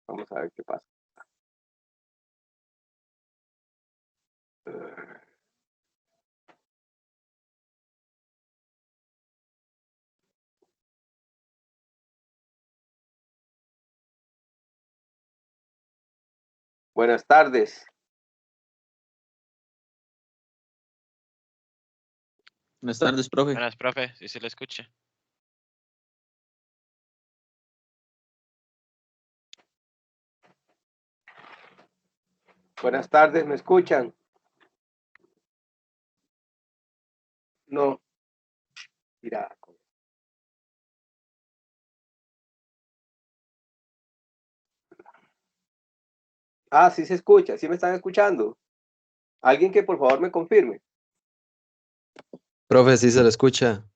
Vamos a ver qué pasa. Buenas tardes. Buenas tardes, profe. Buenas, profe, si se le escucha. Buenas tardes, ¿me escuchan? No. Mira. Ah, sí se escucha, sí me están escuchando. Alguien que por favor me confirme. Profe, sí se le escucha.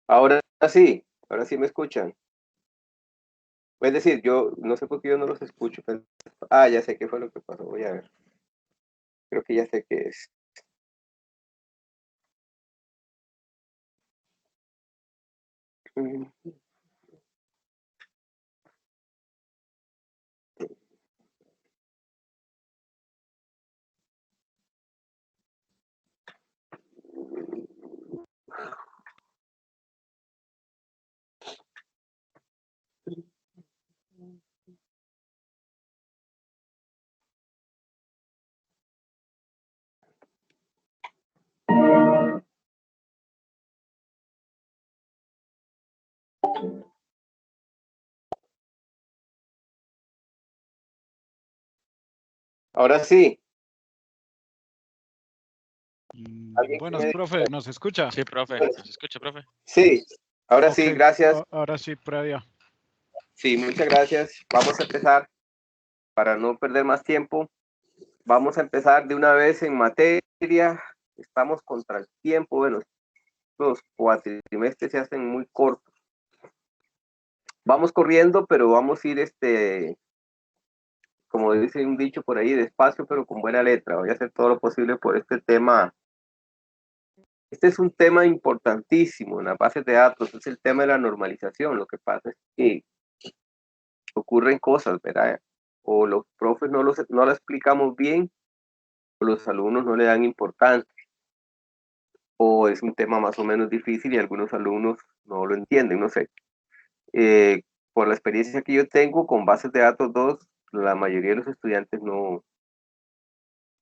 Ahora sí me escuchan. Es decir, yo no sé por qué yo no los escucho. Ah, ya sé qué fue lo que pasó, voy a ver. Creo que ya sé qué es. Ahora sí. Buenas, profe, ¿nos escucha? Sí, profe, ¿nos escucha, profe? Sí, ahora Ok, sí, gracias. Ahora sí, previa. Sí, muchas gracias. Vamos a empezar para no perder más tiempo. Vamos a empezar de una vez en materia. Estamos contra el tiempo. Bueno, los cuatrimestres se hacen muy cortos. Vamos corriendo, pero vamos a ir, como dice un dicho por ahí, despacio, pero con buena letra. Voy a hacer todo lo posible por este tema. Este es un tema importantísimo en las bases de datos, es el tema de la normalización. Lo que pasa es que ocurren cosas, ¿verdad? O los profes no lo explicamos bien, o los alumnos no le dan importancia, o es un tema más o menos difícil y algunos alumnos no lo entienden, no sé. Por la experiencia que yo tengo con bases de datos 2, la mayoría de los estudiantes no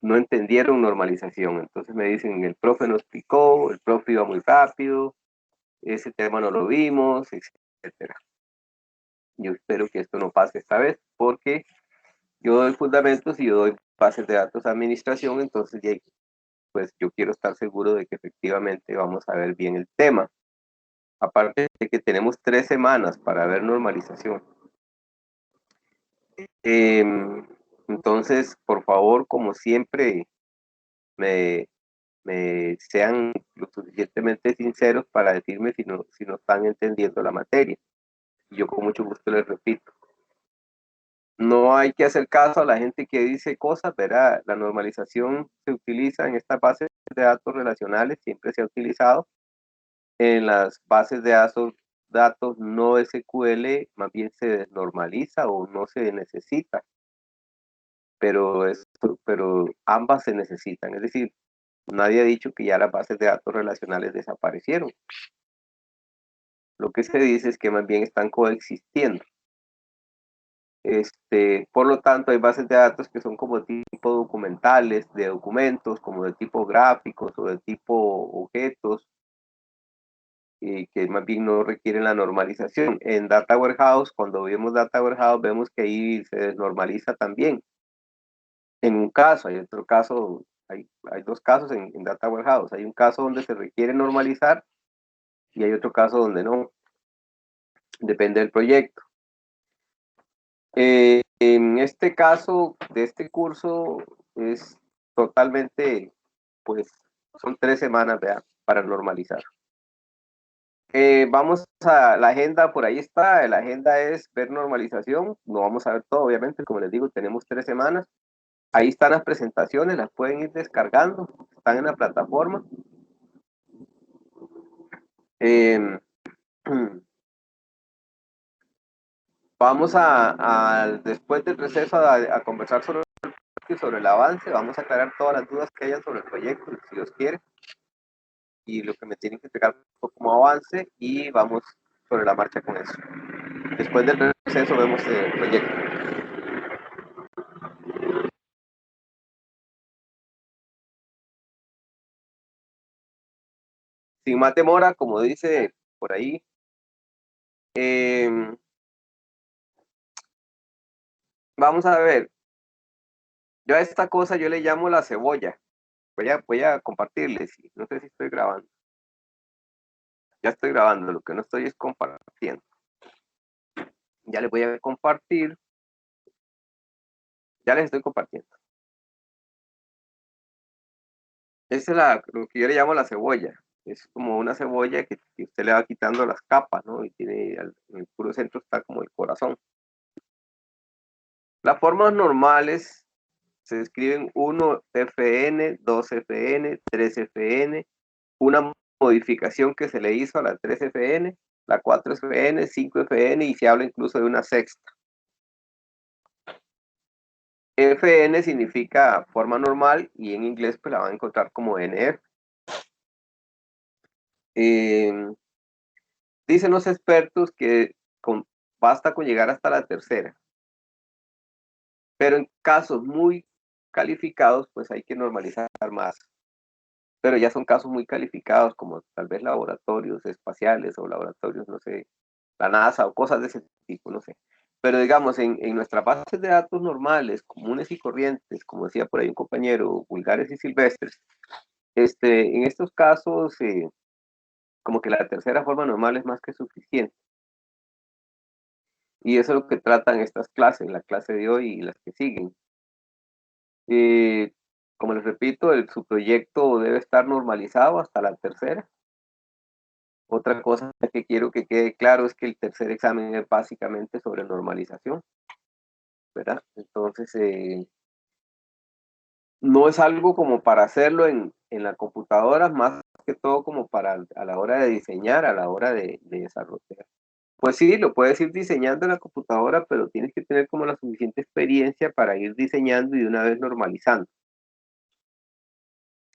entendieron normalización. Entonces me dicen, el profe nos explicó, el profe iba muy rápido, ese tema no lo vimos, etcétera. Yo espero que esto no pase esta vez, porque yo doy fundamentos y yo doy bases de datos a administración, entonces pues yo quiero estar seguro de que efectivamente vamos a ver bien el tema. Aparte de que tenemos 3 semanas para ver normalización. Entonces, por favor, como siempre, me sean lo suficientemente sinceros para decirme si no están entendiendo la materia. Yo con mucho gusto les repito. No hay que hacer caso a la gente que dice cosas, ¿verdad? La normalización se utiliza en estas bases de datos relacionales, siempre se ha utilizado. En las bases de datos no SQL, más bien se desnormaliza o no se necesita, pero ambas se necesitan. Es decir, nadie ha dicho que ya las bases de datos relacionales desaparecieron. Lo que se dice es que más bien están coexistiendo. Por lo tanto, hay bases de datos que son como tipo documentales, de documentos, como de tipo gráficos o de tipo objetos, que más bien no requieren la normalización. En Data Warehouse, cuando vemos Data Warehouse, vemos que ahí se desnormaliza también. En un caso, hay otro caso, hay dos casos en Data Warehouse. Hay un caso donde se requiere normalizar y hay otro caso donde no. Depende del proyecto. En este caso de este curso es totalmente, pues, son 3 semanas, ¿verdad?, para normalizar. Vamos a la agenda, por ahí está. La agenda es ver normalización. No vamos a ver todo, obviamente, como les digo, tenemos 3 semanas. Ahí están las presentaciones, las pueden ir descargando, están en la plataforma. Vamos después del receso a conversar sobre el avance. Vamos a aclarar todas las dudas que hayan sobre el proyecto, si Dios quiere, y lo que me tienen que entregar como avance, y vamos sobre la marcha con eso. Después del receso vemos el proyecto. Sin más demora, como dice por ahí, vamos a ver. Yo a esta cosa yo le llamo la cebolla. Voy a compartirles. No sé si estoy grabando. Ya estoy grabando, lo que no estoy es compartiendo. Ya les voy a compartir. Ya les estoy compartiendo. Esa es lo que yo le llamo la cebolla. Es como una cebolla que usted le va quitando las capas, ¿no? Y tiene, en el puro centro está como el corazón. Las formas normales se escriben 1FN, 2FN, 3FN, una modificación que se le hizo a la 3FN, la 4FN, 5FN, y se habla incluso de una sexta. FN significa forma normal y en inglés pues la van a encontrar como NF. Dicen los expertos que basta con llegar hasta la tercera. Pero en casos muy calificados pues hay que normalizar más. Pero ya son casos muy calificados, como tal vez laboratorios espaciales o laboratorios, no sé, la NASA o cosas de ese tipo, no sé. Pero digamos, en nuestras bases de datos normales, comunes y corrientes, como decía por ahí un compañero, vulgares y silvestres, en estos casos, como que la tercera forma normal es más que suficiente. Y eso es lo que tratan estas clases, la clase de hoy y las que siguen. Como les repito, su proyecto debe estar normalizado hasta la tercera. Otra cosa que quiero que quede claro es que el tercer examen es básicamente sobre normalización, ¿verdad? Entonces, no es algo como para hacerlo en la computadora, más que todo como para a la hora de diseñar, a la hora de desarrollar. Pues sí, lo puedes ir diseñando en la computadora, pero tienes que tener como la suficiente experiencia para ir diseñando y de una vez normalizando.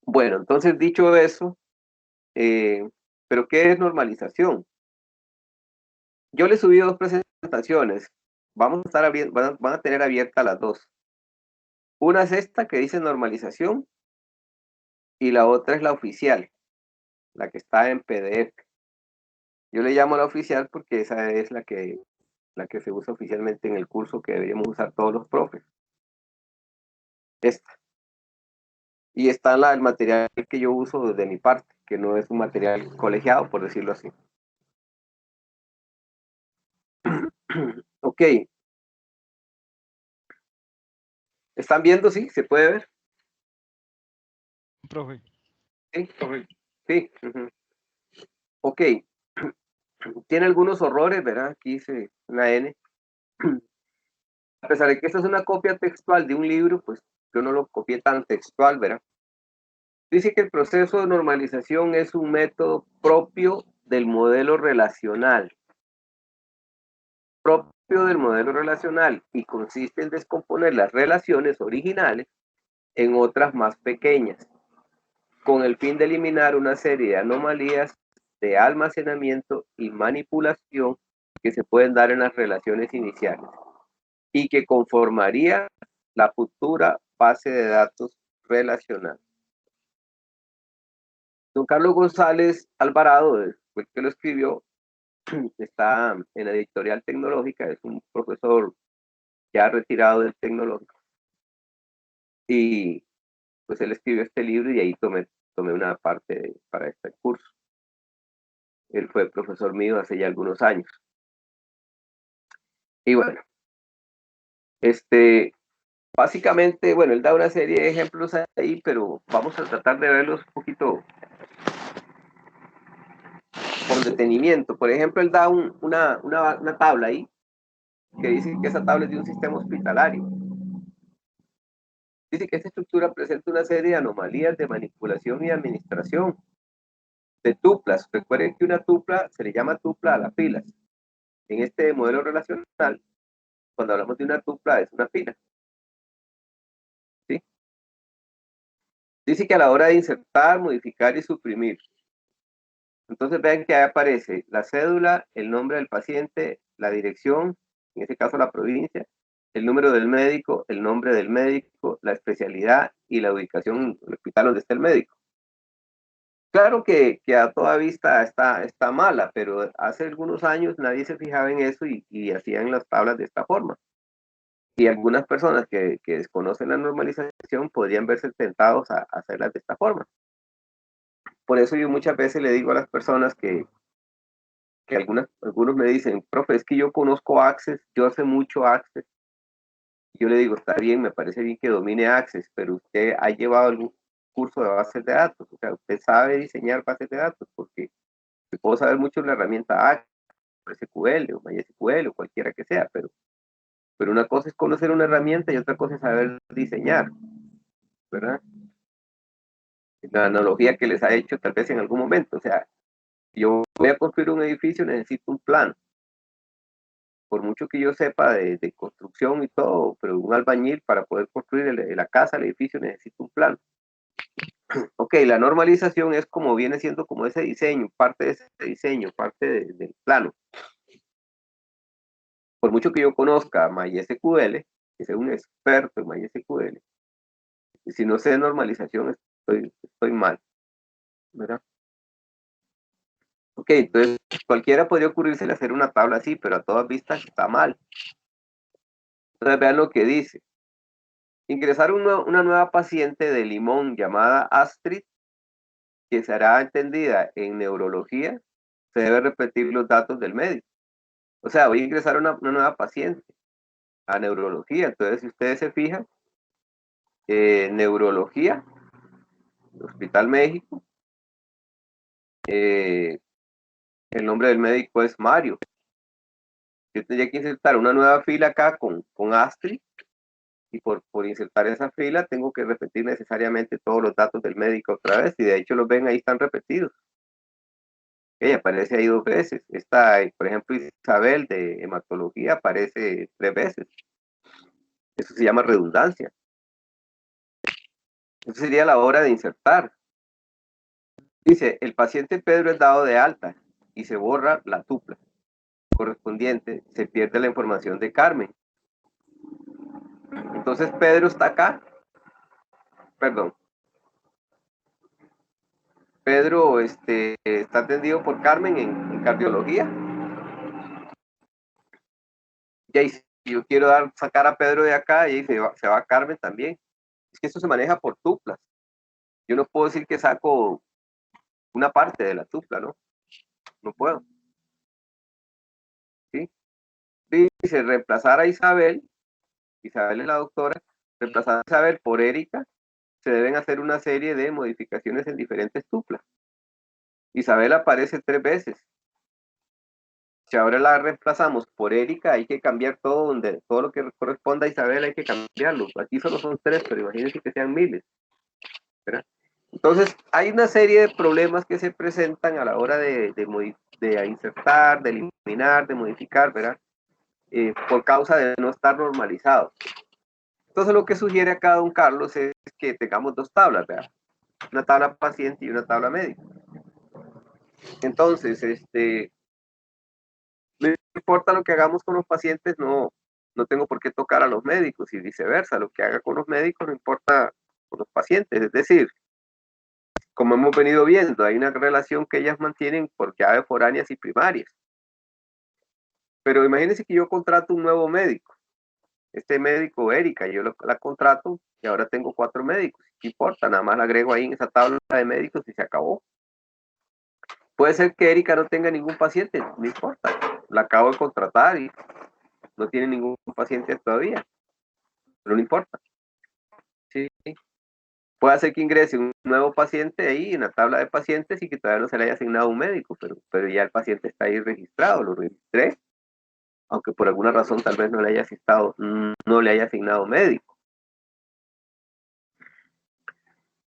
Bueno, entonces dicho eso, ¿pero qué es normalización? Yo les subí 2 presentaciones. Van a tener abiertas las 2. Una es esta que dice normalización y la otra es la oficial, la que está en PDF. Yo le llamo la oficial porque esa es la que se usa oficialmente en el curso que deberíamos usar todos los profes. Esta. Y está el material que yo uso de mi parte, que no es un material colegiado, por decirlo así. Ok. ¿Están viendo? Sí, se puede ver. Profe. Sí, sí. Ok. Tiene algunos horrores, ¿verdad? Aquí dice una N. A pesar de que esta es una copia textual de un libro, pues yo no lo copié tan textual, ¿verdad? Dice que el proceso de normalización es un método propio del modelo relacional. Y consiste en descomponer las relaciones originales en otras más pequeñas, con el fin de eliminar una serie de anomalías de almacenamiento y manipulación que se pueden dar en las relaciones iniciales y que conformaría la futura base de datos relacional. Don Carlos González Alvarado, fue el que lo escribió, está en la editorial tecnológica, es un profesor ya retirado del tecnológico. Y pues él escribió este libro y ahí tomé una parte para este curso. Él fue profesor mío hace ya algunos años. Y bueno, básicamente, bueno, él da una serie de ejemplos ahí, pero vamos a tratar de verlos un poquito con detenimiento. Por ejemplo, él da una tabla ahí, que dice que esa tabla es de un sistema hospitalario. Dice que esta estructura presenta una serie de anomalías de manipulación y administración de tuplas. Recuerden que una tupla se le llama tupla a las filas. En este modelo relacional, cuando hablamos de una tupla, es una fila. ¿Sí? Dice que a la hora de insertar, modificar y suprimir. Entonces vean que ahí aparece la cédula, el nombre del paciente, la dirección, en este caso la provincia, el número del médico, el nombre del médico, la especialidad y la ubicación del hospital donde está el médico. Claro que a toda vista está mala, pero hace algunos años nadie se fijaba en eso y hacían las tablas de esta forma. Y algunas personas que desconocen la normalización podrían verse tentados a hacerlas de esta forma. Por eso yo muchas veces le digo a las personas que algunos me dicen, profe, es que yo conozco Access, yo sé mucho Access. Yo le digo, está bien, me parece bien que domine Access, pero usted ha llevado algún curso de bases de datos, o sea, usted sabe diseñar bases de datos, porque puedo saber mucho de la herramienta Access, SQL o MySQL o cualquiera que sea, pero una cosa es conocer una herramienta y otra cosa es saber diseñar, ¿verdad? La analogía que les ha hecho tal vez en algún momento, o sea, yo voy a construir un edificio, necesito un plano. Por mucho que yo sepa de construcción y todo, pero un albañil para poder construir la casa, el edificio, necesita un plano. Ok, la normalización es como viene siendo como ese diseño, parte de ese diseño, parte del plano. Por mucho que yo conozca MySQL, que sea un experto en MySQL, si no sé de normalización, estoy mal, ¿verdad? Ok, entonces cualquiera podría ocurrirse hacer una tabla así, pero a todas vistas está mal. Entonces vean lo que dice. Ingresar una nueva paciente de Limón llamada Astrid, que será entendida en neurología, se debe repetir los datos del médico. O sea, voy a ingresar una nueva paciente a neurología. Entonces, si ustedes se fijan, neurología, Hospital México, el nombre del médico es Mario. Yo tendría que insertar una nueva fila acá con Astrid, y por insertar esa fila tengo que repetir necesariamente todos los datos del médico otra vez, y de hecho los ven ahí, están repetidos. Ella aparece ahí 2 veces. Esta, por ejemplo, Isabel de hematología aparece 3 veces. Eso se llama redundancia. Eso sería la hora de insertar. Dice, el paciente Pedro es dado de alta y se borra la tupla correspondiente, se pierde la información de Carmen. Entonces Pedro está acá. Perdón. Pedro está atendido por Carmen en cardiología. Y ahí, si yo quiero sacar a Pedro de acá, y ahí se va Carmen también. Es que esto se maneja por tuplas. Yo no puedo decir que saco una parte de la tupla, ¿no? No puedo. ¿Sí? Dice, reemplazar a Isabel es la doctora, reemplazar a Isabel por Erika, se deben hacer una serie de modificaciones en diferentes tuplas. Isabel aparece 3 veces. Si ahora la reemplazamos por Erika, hay que cambiar todo lo que corresponda a Isabel hay que cambiarlo. Aquí solo son 3, pero imagínense que sean miles, ¿verdad? Entonces, hay una serie de problemas que se presentan a la hora de insertar, de eliminar, de modificar, ¿verdad? Por causa de no estar normalizado. Entonces, lo que sugiere acá don Carlos es que tengamos 2 tablas, ¿verdad? Una tabla paciente y una tabla médica. Entonces, no importa lo que hagamos con los pacientes, no tengo por qué tocar a los médicos y viceversa. Lo que haga con los médicos no importa con los pacientes. Es decir, como hemos venido viendo, hay una relación que ellas mantienen por llaves foráneas y primarias. Pero imagínense que yo contrato un nuevo médico. Este médico, Erika, yo la contrato y ahora tengo 4 médicos. ¿Qué importa? Nada más la agrego ahí en esa tabla de médicos y se acabó. Puede ser que Erika no tenga ningún paciente, no importa. La acabo de contratar y no tiene ningún paciente todavía, pero no importa. Sí. Puede ser que ingrese un nuevo paciente ahí en la tabla de pacientes y que todavía no se le haya asignado un médico, pero ya el paciente está ahí registrado, lo registré, aunque por alguna razón tal vez no le haya asignado médico.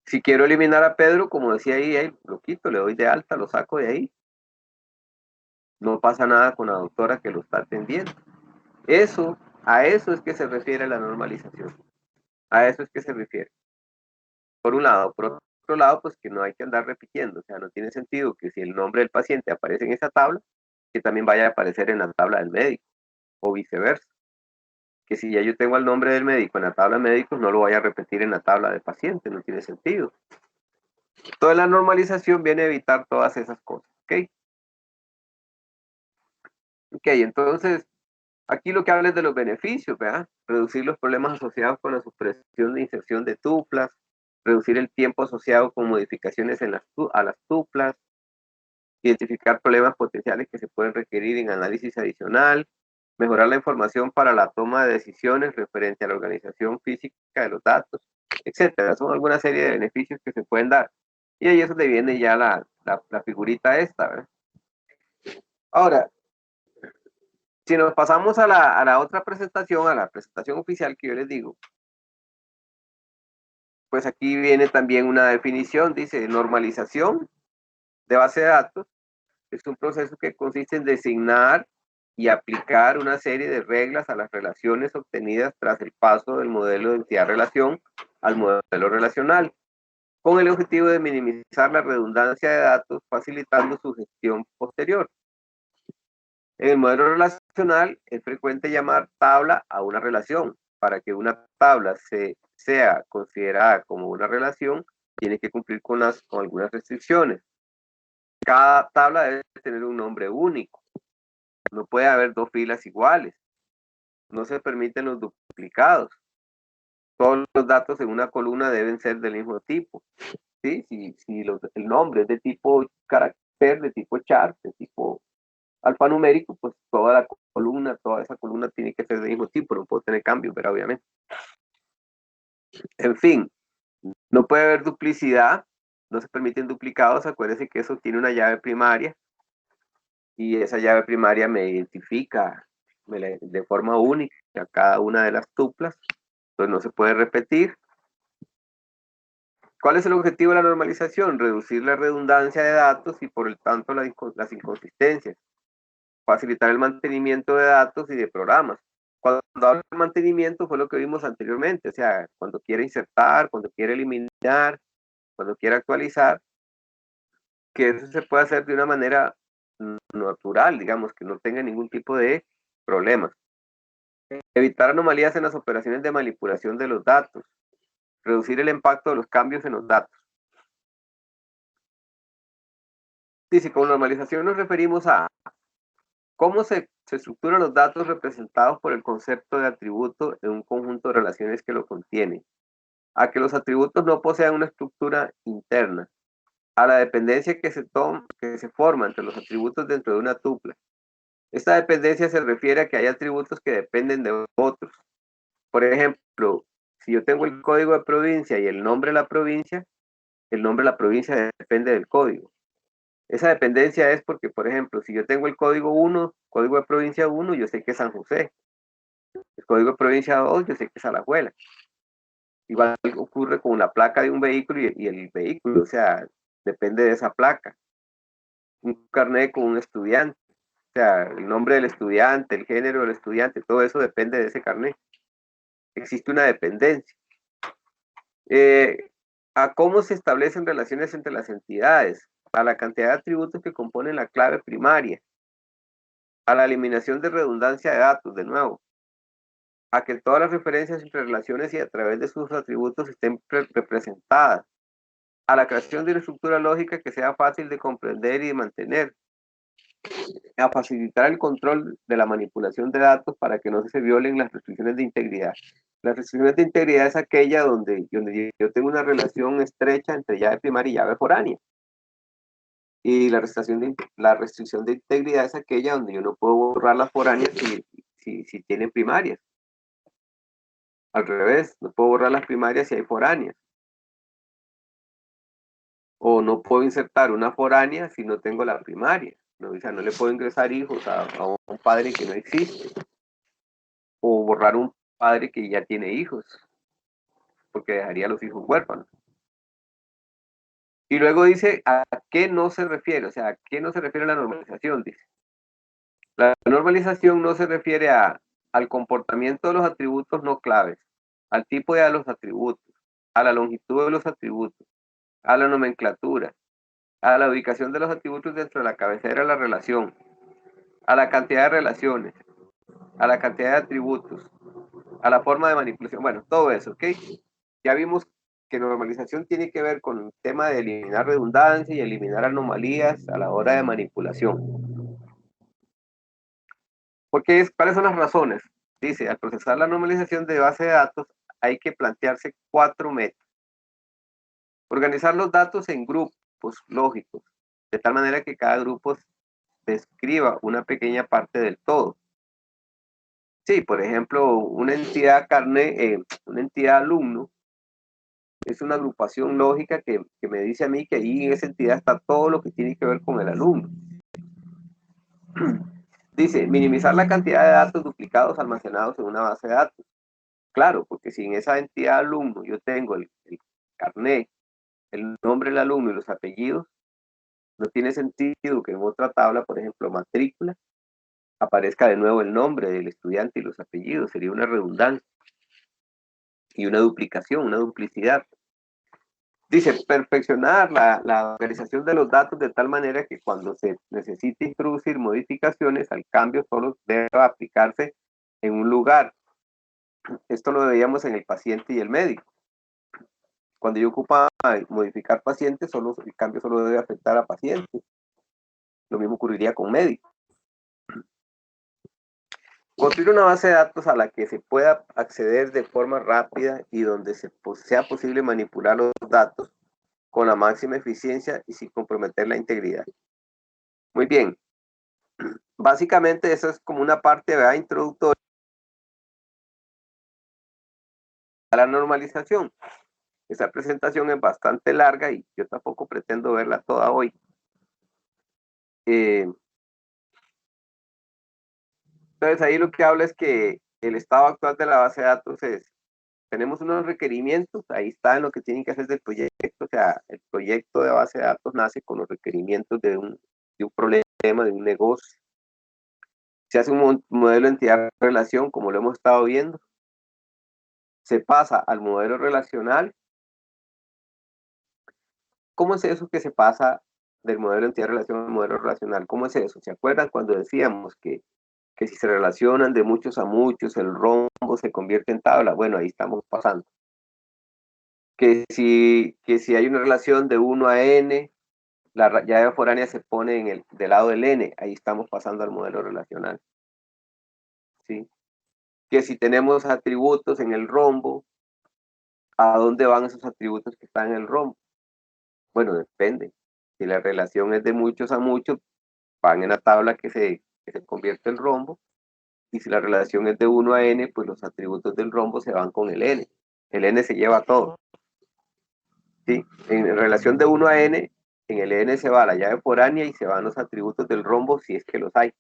Si quiero eliminar a Pedro, como decía ahí, lo quito, le doy de alta, lo saco de ahí. No pasa nada con la doctora que lo está atendiendo. A eso es que se refiere la normalización. A eso es que se refiere. Por un lado. Por otro lado, pues que no hay que andar repitiendo. O sea, no tiene sentido que si el nombre del paciente aparece en esa tabla, que también vaya a aparecer en la tabla del médico, o viceversa. Que si ya yo tengo el nombre del médico en la tabla de médicos, no lo vaya a repetir en la tabla de paciente. No tiene sentido. Toda la normalización viene a evitar todas esas cosas. ¿Ok? Ok, entonces, aquí lo que habla es de los beneficios, ¿verdad? Reducir los problemas asociados con la supresión de inserción de tuplas, reducir el tiempo asociado con modificaciones a las tuplas, identificar problemas potenciales que se pueden requerir en análisis adicional, mejorar la información para la toma de decisiones referente a la organización física de los datos, etcétera. Son alguna serie de beneficios que se pueden dar. Y ahí es donde viene ya la figurita esta, ¿verdad? Ahora, si nos pasamos a la otra presentación, a la presentación oficial que yo les digo, pues aquí viene también una definición, dice normalización de base de datos. Es un proceso que consiste en designar y aplicar una serie de reglas a las relaciones obtenidas tras el paso del modelo de entidad-relación al modelo relacional, con el objetivo de minimizar la redundancia de datos, facilitando su gestión posterior. En el modelo relacional es frecuente llamar tabla a una relación. Para que una tabla sea considerada como una relación, tiene que cumplir con algunas restricciones. Cada tabla debe tener un nombre único. No puede haber 2 filas iguales. No se permiten los duplicados. Todos los datos en una columna deben ser del mismo tipo. ¿Sí? Si el nombre es de tipo carácter, de tipo chart, de tipo alfanumérico, pues toda esa columna tiene que ser del mismo tipo, no puede tener cambios, pero obviamente. En fin, no puede haber duplicidad, no se permiten duplicados. Acuérdense que eso tiene una llave primaria y esa llave primaria me identifica de forma única cada una de las tuplas, entonces no se puede repetir. ¿Cuál es el objetivo de la normalización? Reducir la redundancia de datos y por el tanto las inconsistencias, facilitar el mantenimiento de datos y de programas. Cuando hablo de mantenimiento fue lo que vimos anteriormente, o sea, cuando quiere insertar, cuando quiere eliminar, cuando quiere actualizar, que eso se puede hacer de una manera natural, digamos, que no tenga ningún tipo de problemas. Evitar anomalías en las operaciones de manipulación de los datos. Reducir el impacto de los cambios en los datos. Dice, con normalización nos referimos a cómo se estructuran los datos representados por el concepto de atributo en un conjunto de relaciones que lo contienen. A que los atributos no posean una estructura interna. A la dependencia que se forma entre los atributos dentro de una tupla. Esta dependencia se refiere a que hay atributos que dependen de otros. Por ejemplo, si yo tengo el código de provincia y el nombre de la provincia, el nombre de la provincia depende del código. Esa dependencia es porque, por ejemplo, si yo tengo el código 1, código de provincia 1, yo sé que es San José. El código de provincia 2, yo sé que es Alajuela. Igual ocurre con la placa de un vehículo y el vehículo, o sea, depende de esa placa. Un carnet con un estudiante, o sea, el nombre del estudiante, el género del estudiante, todo eso depende de ese carnet. Existe una dependencia. A cómo se establecen relaciones entre las entidades, a la cantidad de atributos que componen la clave primaria, a la eliminación de redundancia de datos, de nuevo, a que todas las referencias entre relaciones y a través de sus atributos estén representadas, a la creación de una estructura lógica que sea fácil de comprender y de mantener, a facilitar el control de la manipulación de datos para que no se violen las restricciones de integridad. Las restricciones de integridad es aquella donde yo tengo una relación estrecha entre llave primaria y llave foránea. Y la restricción de integridad es aquella donde yo no puedo borrar las foráneas si tienen primarias. Al revés, no puedo borrar las primarias si hay foráneas. O no puedo insertar una foránea si no tengo la primaria. ¿No? O sea, no le puedo ingresar hijos a un padre que no existe. O borrar un padre que ya tiene hijos, porque dejaría a los hijos huérfanos. Y luego dice, ¿a qué no se refiere? O sea, ¿a qué no se refiere la normalización? Dice. La normalización no se refiere al comportamiento de los atributos no claves, al tipo de los atributos, a la longitud de los atributos, a la nomenclatura, a la ubicación de los atributos dentro de la cabecera de la relación, a la cantidad de relaciones, a la cantidad de atributos, a la forma de manipulación. Bueno, todo eso, ¿ok? Ya vimos que normalización tiene que ver con el tema de eliminar redundancia y eliminar anomalías a la hora de manipulación. ¿Cuáles son las razones? Dice, al procesar la normalización de base de datos hay que plantearse 4 metas. Organizar los datos en grupos lógicos, de tal manera que cada grupo describa una pequeña parte del todo. Sí, por ejemplo, una entidad una entidad alumno, es una agrupación lógica que me dice a mí que ahí en esa entidad está todo lo que tiene que ver con el alumno. Dice, minimizar la cantidad de datos duplicados almacenados en una base de datos. Claro, porque si en esa entidad alumno yo tengo el carnet, el nombre del alumno y los apellidos, no tiene sentido que en otra tabla, por ejemplo, matrícula, aparezca de nuevo el nombre del estudiante y los apellidos. Sería una redundancia y una duplicación, una duplicidad. Dice, perfeccionar la organización de los datos de tal manera que cuando se necesite introducir modificaciones, al cambio solo debe aplicarse en un lugar. Esto lo veíamos en el paciente y el médico. Cuando yo ocupa modificar pacientes, el cambio solo debe afectar a pacientes. Lo mismo ocurriría con médicos. Construir una base de datos a la que se pueda acceder de forma rápida y donde sea posible manipular los datos con la máxima eficiencia y sin comprometer la integridad. Muy bien. Básicamente eso es como una parte, ¿verdad?, introductoria a la normalización. Esa presentación es bastante larga y yo tampoco pretendo verla toda hoy. Entonces ahí lo que habla es que el estado actual de la base de datos es, tenemos unos requerimientos, ahí está en lo que tienen que hacer del proyecto, o sea, el proyecto de base de datos nace con los requerimientos de un problema, de un negocio. Se hace un modelo entidad-relación, como lo hemos estado viendo. Se pasa al modelo relacional. ¿Cómo es eso que se pasa del modelo entidad-relación al modelo relacional? ¿Cómo es eso? ¿Se acuerdan cuando decíamos que si se relacionan de muchos a muchos, el rombo se convierte en tabla? Bueno, ahí estamos pasando. Que si hay una relación de 1 a n, la llave foránea se pone del lado del n, ahí estamos pasando al modelo relacional. ¿Sí? Que si tenemos atributos en el rombo, ¿a dónde van esos atributos que están en el rombo? Bueno, depende. Si la relación es de muchos a muchos, van en la tabla que se convierte en rombo. Y si la relación es de 1 a n, pues los atributos del rombo se van con el n. El n se lleva todo. ¿Sí? En relación de 1 a n, en el n se va la llave foránea y se van los atributos del rombo si es que los hay.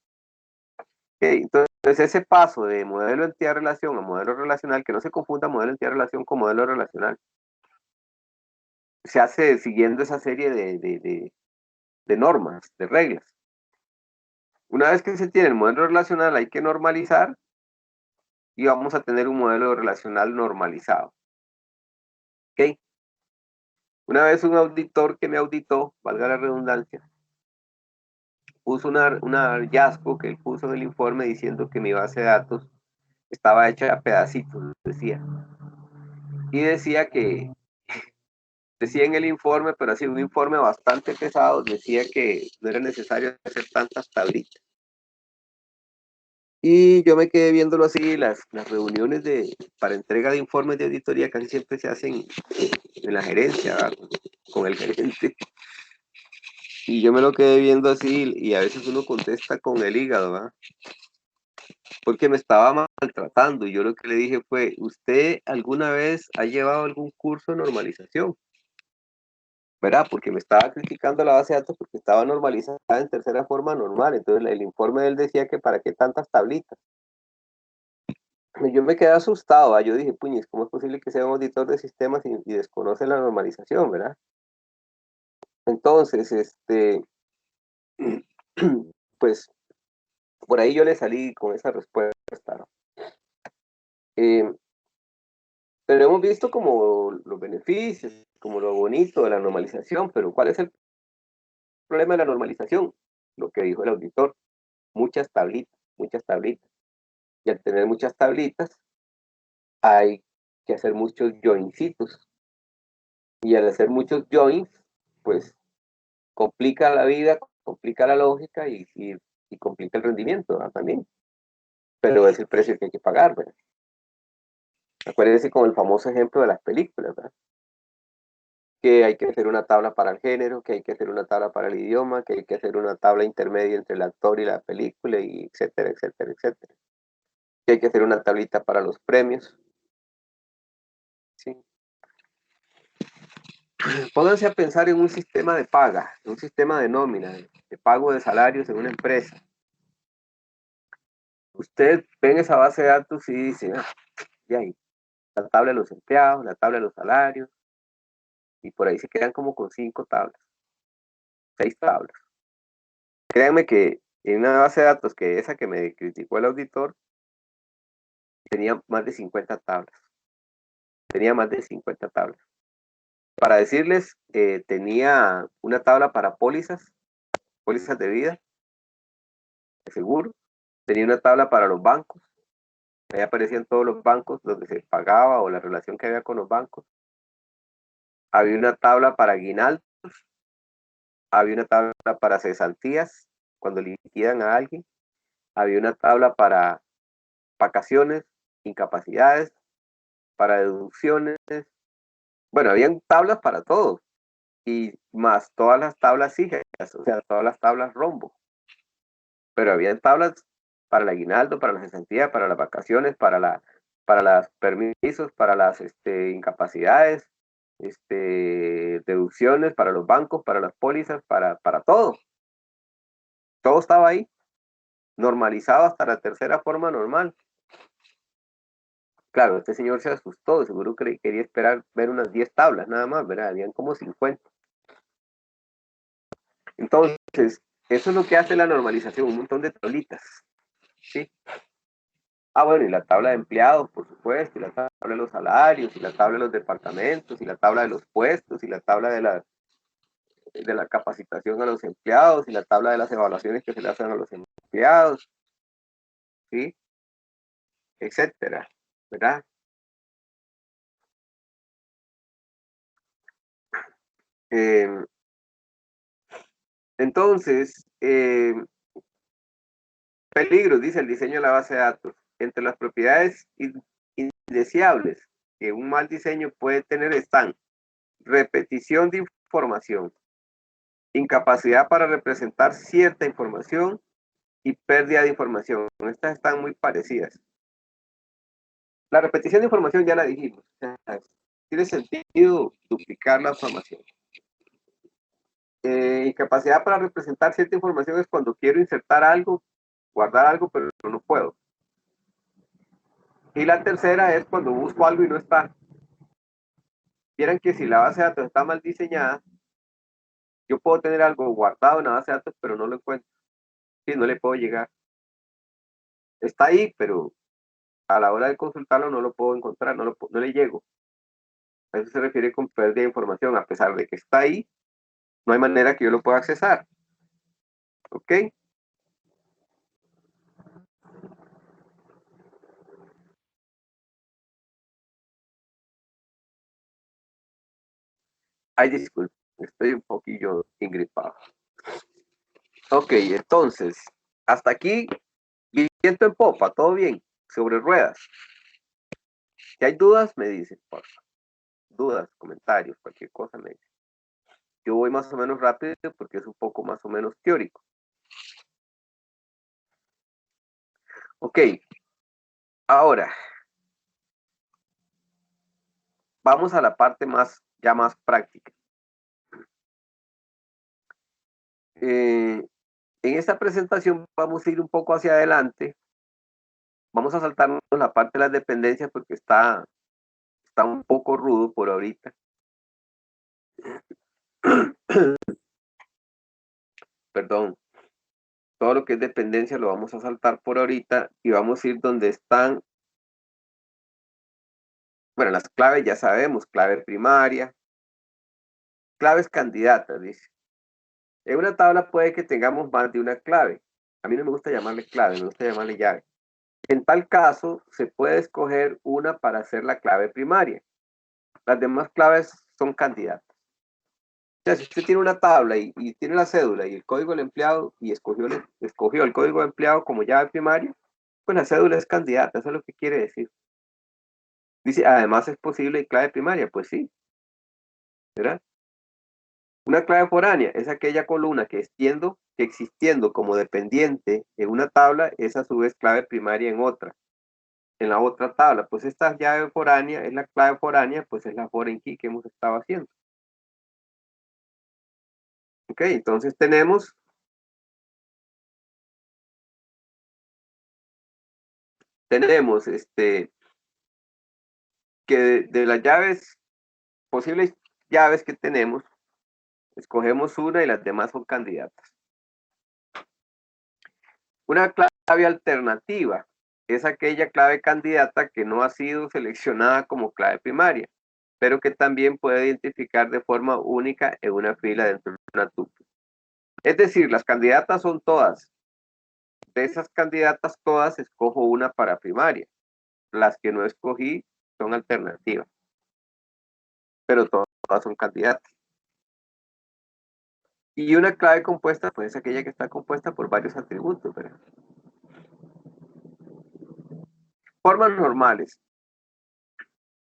¿Okay? Entonces ese paso de modelo entidad-relación a modelo relacional, que no se confunda modelo entidad-relación con modelo relacional, se hace siguiendo esa serie de normas, de reglas. Una vez que se tiene el modelo relacional, hay que normalizar y vamos a tener un modelo relacional normalizado. ¿Ok? Una vez un auditor que me auditó, valga la redundancia, puso un hallazgo que él puso en el informe diciendo que mi base de datos estaba hecha a pedacitos, decía. Y decía que decía en el informe, pero así un informe bastante pesado, decía que no era necesario hacer tantas tablitas. Y yo me quedé viéndolo así, las reuniones para entrega de informes de auditoría casi siempre se hacen en la gerencia, ¿verdad? Con el gerente. Y yo me lo quedé viendo así y a veces uno contesta con el hígado, ¿verdad? Porque me estaba maltratando y yo lo que le dije fue, ¿usted alguna vez ha llevado algún curso de normalización? ¿Verdad? Porque me estaba criticando la base de datos porque estaba normalizada en tercera forma normal. Entonces el informe de él decía que para qué tantas tablitas. Y yo me quedé asustado, ¿verdad? Yo dije, puñes, ¿cómo es posible que sea un auditor de sistemas y desconoce la normalización, ¿verdad? Entonces, pues por ahí yo le salí con esa respuesta, ¿no? Eh, pero hemos visto como los beneficios, como lo bonito de la normalización, pero ¿cuál es el problema de la normalización? Lo que dijo el auditor, muchas tablitas, muchas tablitas. Y al tener muchas tablitas, hay que hacer muchos joincitos. Y al hacer muchos joins, pues complica la vida, complica la lógica y complica el rendimiento, ¿verdad? También. Pero es el precio que hay que pagar, ¿verdad? Acuérdense con el famoso ejemplo de las películas, ¿verdad? Que hay que hacer una tabla para el género, que hay que hacer una tabla para el idioma, que hay que hacer una tabla intermedia entre el actor y la película, y etcétera, etcétera, etcétera. Que hay que hacer una tablita para los premios. ¿Sí? Pónganse a pensar en un sistema de paga, en un sistema de nómina, de pago de salarios en una empresa. Usted ve en esa base de datos y dice, y ahí, la tabla de los empleados, la tabla de los salarios, y por ahí se quedan como con 5 tablas, 6 tablas. Créanme que en una base de datos que esa que me criticó el auditor, tenía más de 50 tablas. Tenía más de 50 tablas. Para decirles, tenía una tabla para pólizas de vida, de seguro. Tenía una tabla para los bancos. Ahí aparecían todos los bancos donde se pagaba o la relación que había con los bancos. Había una tabla para aguinaldos. Había una tabla para cesantías, cuando liquidan a alguien. Había una tabla para vacaciones, incapacidades, para deducciones. Bueno, habían tablas para todo. Y más todas las tablas sígeas, o sea, todas las tablas rombo. Pero habían tablas para el aguinaldo, para la cesantía, para las vacaciones, para los permisos, para las incapacidades, deducciones, para los bancos, para las pólizas, para todo. Todo estaba ahí, normalizado hasta la tercera forma normal. Claro, este señor se asustó, seguro que quería esperar ver unas 10 tablas nada más, ¿verdad? Habían como 50. Entonces, eso es lo que hace la normalización, un montón de tablitas, ¿sí? Ah, bueno, y la tabla de empleados, por supuesto, y la tabla de los salarios, y la tabla de los departamentos, y la tabla de los puestos, y la tabla de la capacitación a los empleados, y la tabla de las evaluaciones que se le hacen a los empleados, ¿sí? Etcétera, ¿verdad? Entonces, peligros, dice el diseño de la base de datos. Entre las propiedades indeseables que un mal diseño puede tener están repetición de información, incapacidad para representar cierta información y pérdida de información. Estas están muy parecidas. La repetición de información ya la dijimos. Tiene sentido duplicar la información. Incapacidad para representar cierta información es cuando quiero insertar algo, guardar algo, pero no puedo. Y la tercera es cuando busco algo y no está. Vieran que si la base de datos está mal diseñada, yo puedo tener algo guardado en la base de datos, pero no lo encuentro. Sí, no le puedo llegar. Está ahí, pero a la hora de consultarlo no lo puedo encontrar, no le llego. A eso se refiere con pérdida de información. A pesar de que está ahí, no hay manera que yo lo pueda accesar. ¿Ok? Ay, disculpe, estoy un poquillo ingripado. Ok, entonces, hasta aquí, viento en popa, todo bien, sobre ruedas. Si hay dudas, me dicen, por favor. Dudas, comentarios, cualquier cosa me dicen. Yo voy más o menos rápido porque es un poco más o menos teórico. Ok, ahora, vamos a la parte ya más práctica. En esta presentación vamos a ir un poco hacia adelante. Vamos a saltarnos la parte de las dependencias porque está un poco rudo por ahorita. Perdón. Todo lo que es dependencia lo vamos a saltar por ahorita y vamos a ir donde están, bueno, las claves ya sabemos, clave primaria, claves candidatas, dice. En una tabla puede que tengamos más de una clave. A mí no me gusta llamarle clave, me gusta llamarle llave. En tal caso, se puede escoger una para hacer la clave primaria. Las demás claves son candidatas. O sea, si usted tiene una tabla y tiene la cédula y el código del empleado y escogió el código de empleado como llave primaria, pues la cédula es candidata, eso es lo que quiere decir. Dice, además es posible clave primaria, pues sí, ¿verdad? Una clave foránea es aquella columna que existiendo como dependiente en una tabla, es a su vez clave primaria en la otra tabla. Pues esta llave foránea es la clave foránea, pues es la foreign key que hemos estado haciendo. Ok, entonces tenemos que de las llaves, posibles llaves que tenemos, escogemos una y las demás son candidatas. Una clave alternativa es aquella clave candidata que no ha sido seleccionada como clave primaria, pero que también puede identificar de forma única en una fila dentro de una tuple. Es decir, las candidatas son todas. De esas candidatas todas, escojo una para primaria. Las que no escogí son alternativas, pero todas son candidatas. Y una clave compuesta, pues es aquella que está compuesta por varios atributos, ¿verdad? Formas normales.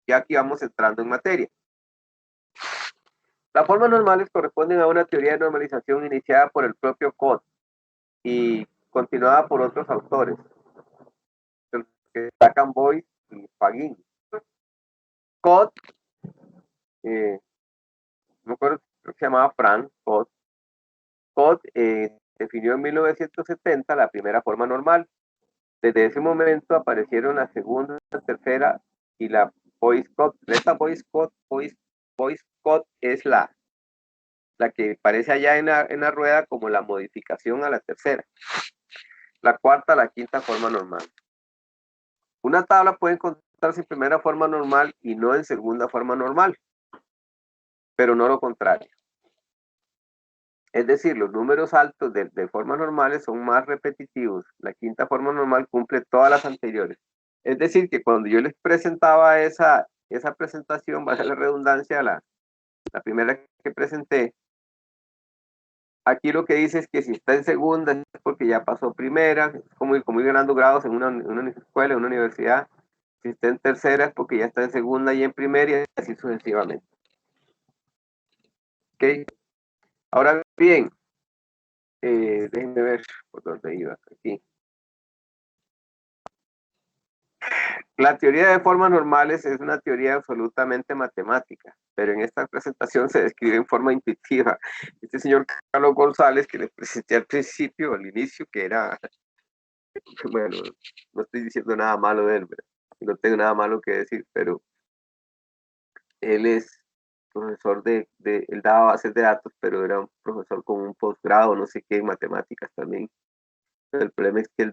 Y aquí vamos entrando en materia. Las formas normales corresponden a una teoría de normalización iniciada por el propio Codd y continuada por otros autores, que destacan Boyce y Fagin. Codd, no me acuerdo, creo que se llamaba Frank Codd. Codd definió en 1970 la primera forma normal. Desde ese momento aparecieron la segunda, la tercera y la Boyce-Codd. Esta Boyce-Codd es la que aparece allá en la rueda como la modificación a la tercera. La cuarta, la quinta forma normal. Una tabla puede encontrarse en primera forma normal y no en segunda forma normal, pero no lo contrario. Es decir, los números altos de formas normales son más repetitivos. La quinta forma normal cumple todas las anteriores. Es decir, que cuando yo les presentaba esa presentación, valga la redundancia, la primera que presenté, aquí lo que dice es que si está en segunda es porque ya pasó primera, es como ir ganando grados en una escuela, en una universidad. Si está en tercera es porque ya está en segunda y en primera y así sucesivamente. ¿Ok? Ahora bien, déjenme ver por dónde iba. Aquí. La teoría de formas normales es una teoría absolutamente matemática, pero en esta presentación se describe en forma intuitiva. Este señor Carlos González, que les presenté al principio, al inicio, que era, bueno, no estoy diciendo nada malo de él, ¿verdad? No tengo nada malo que decir, pero él es profesor él daba bases de datos, pero era un profesor con un posgrado, no sé qué, en matemáticas también. El problema es que él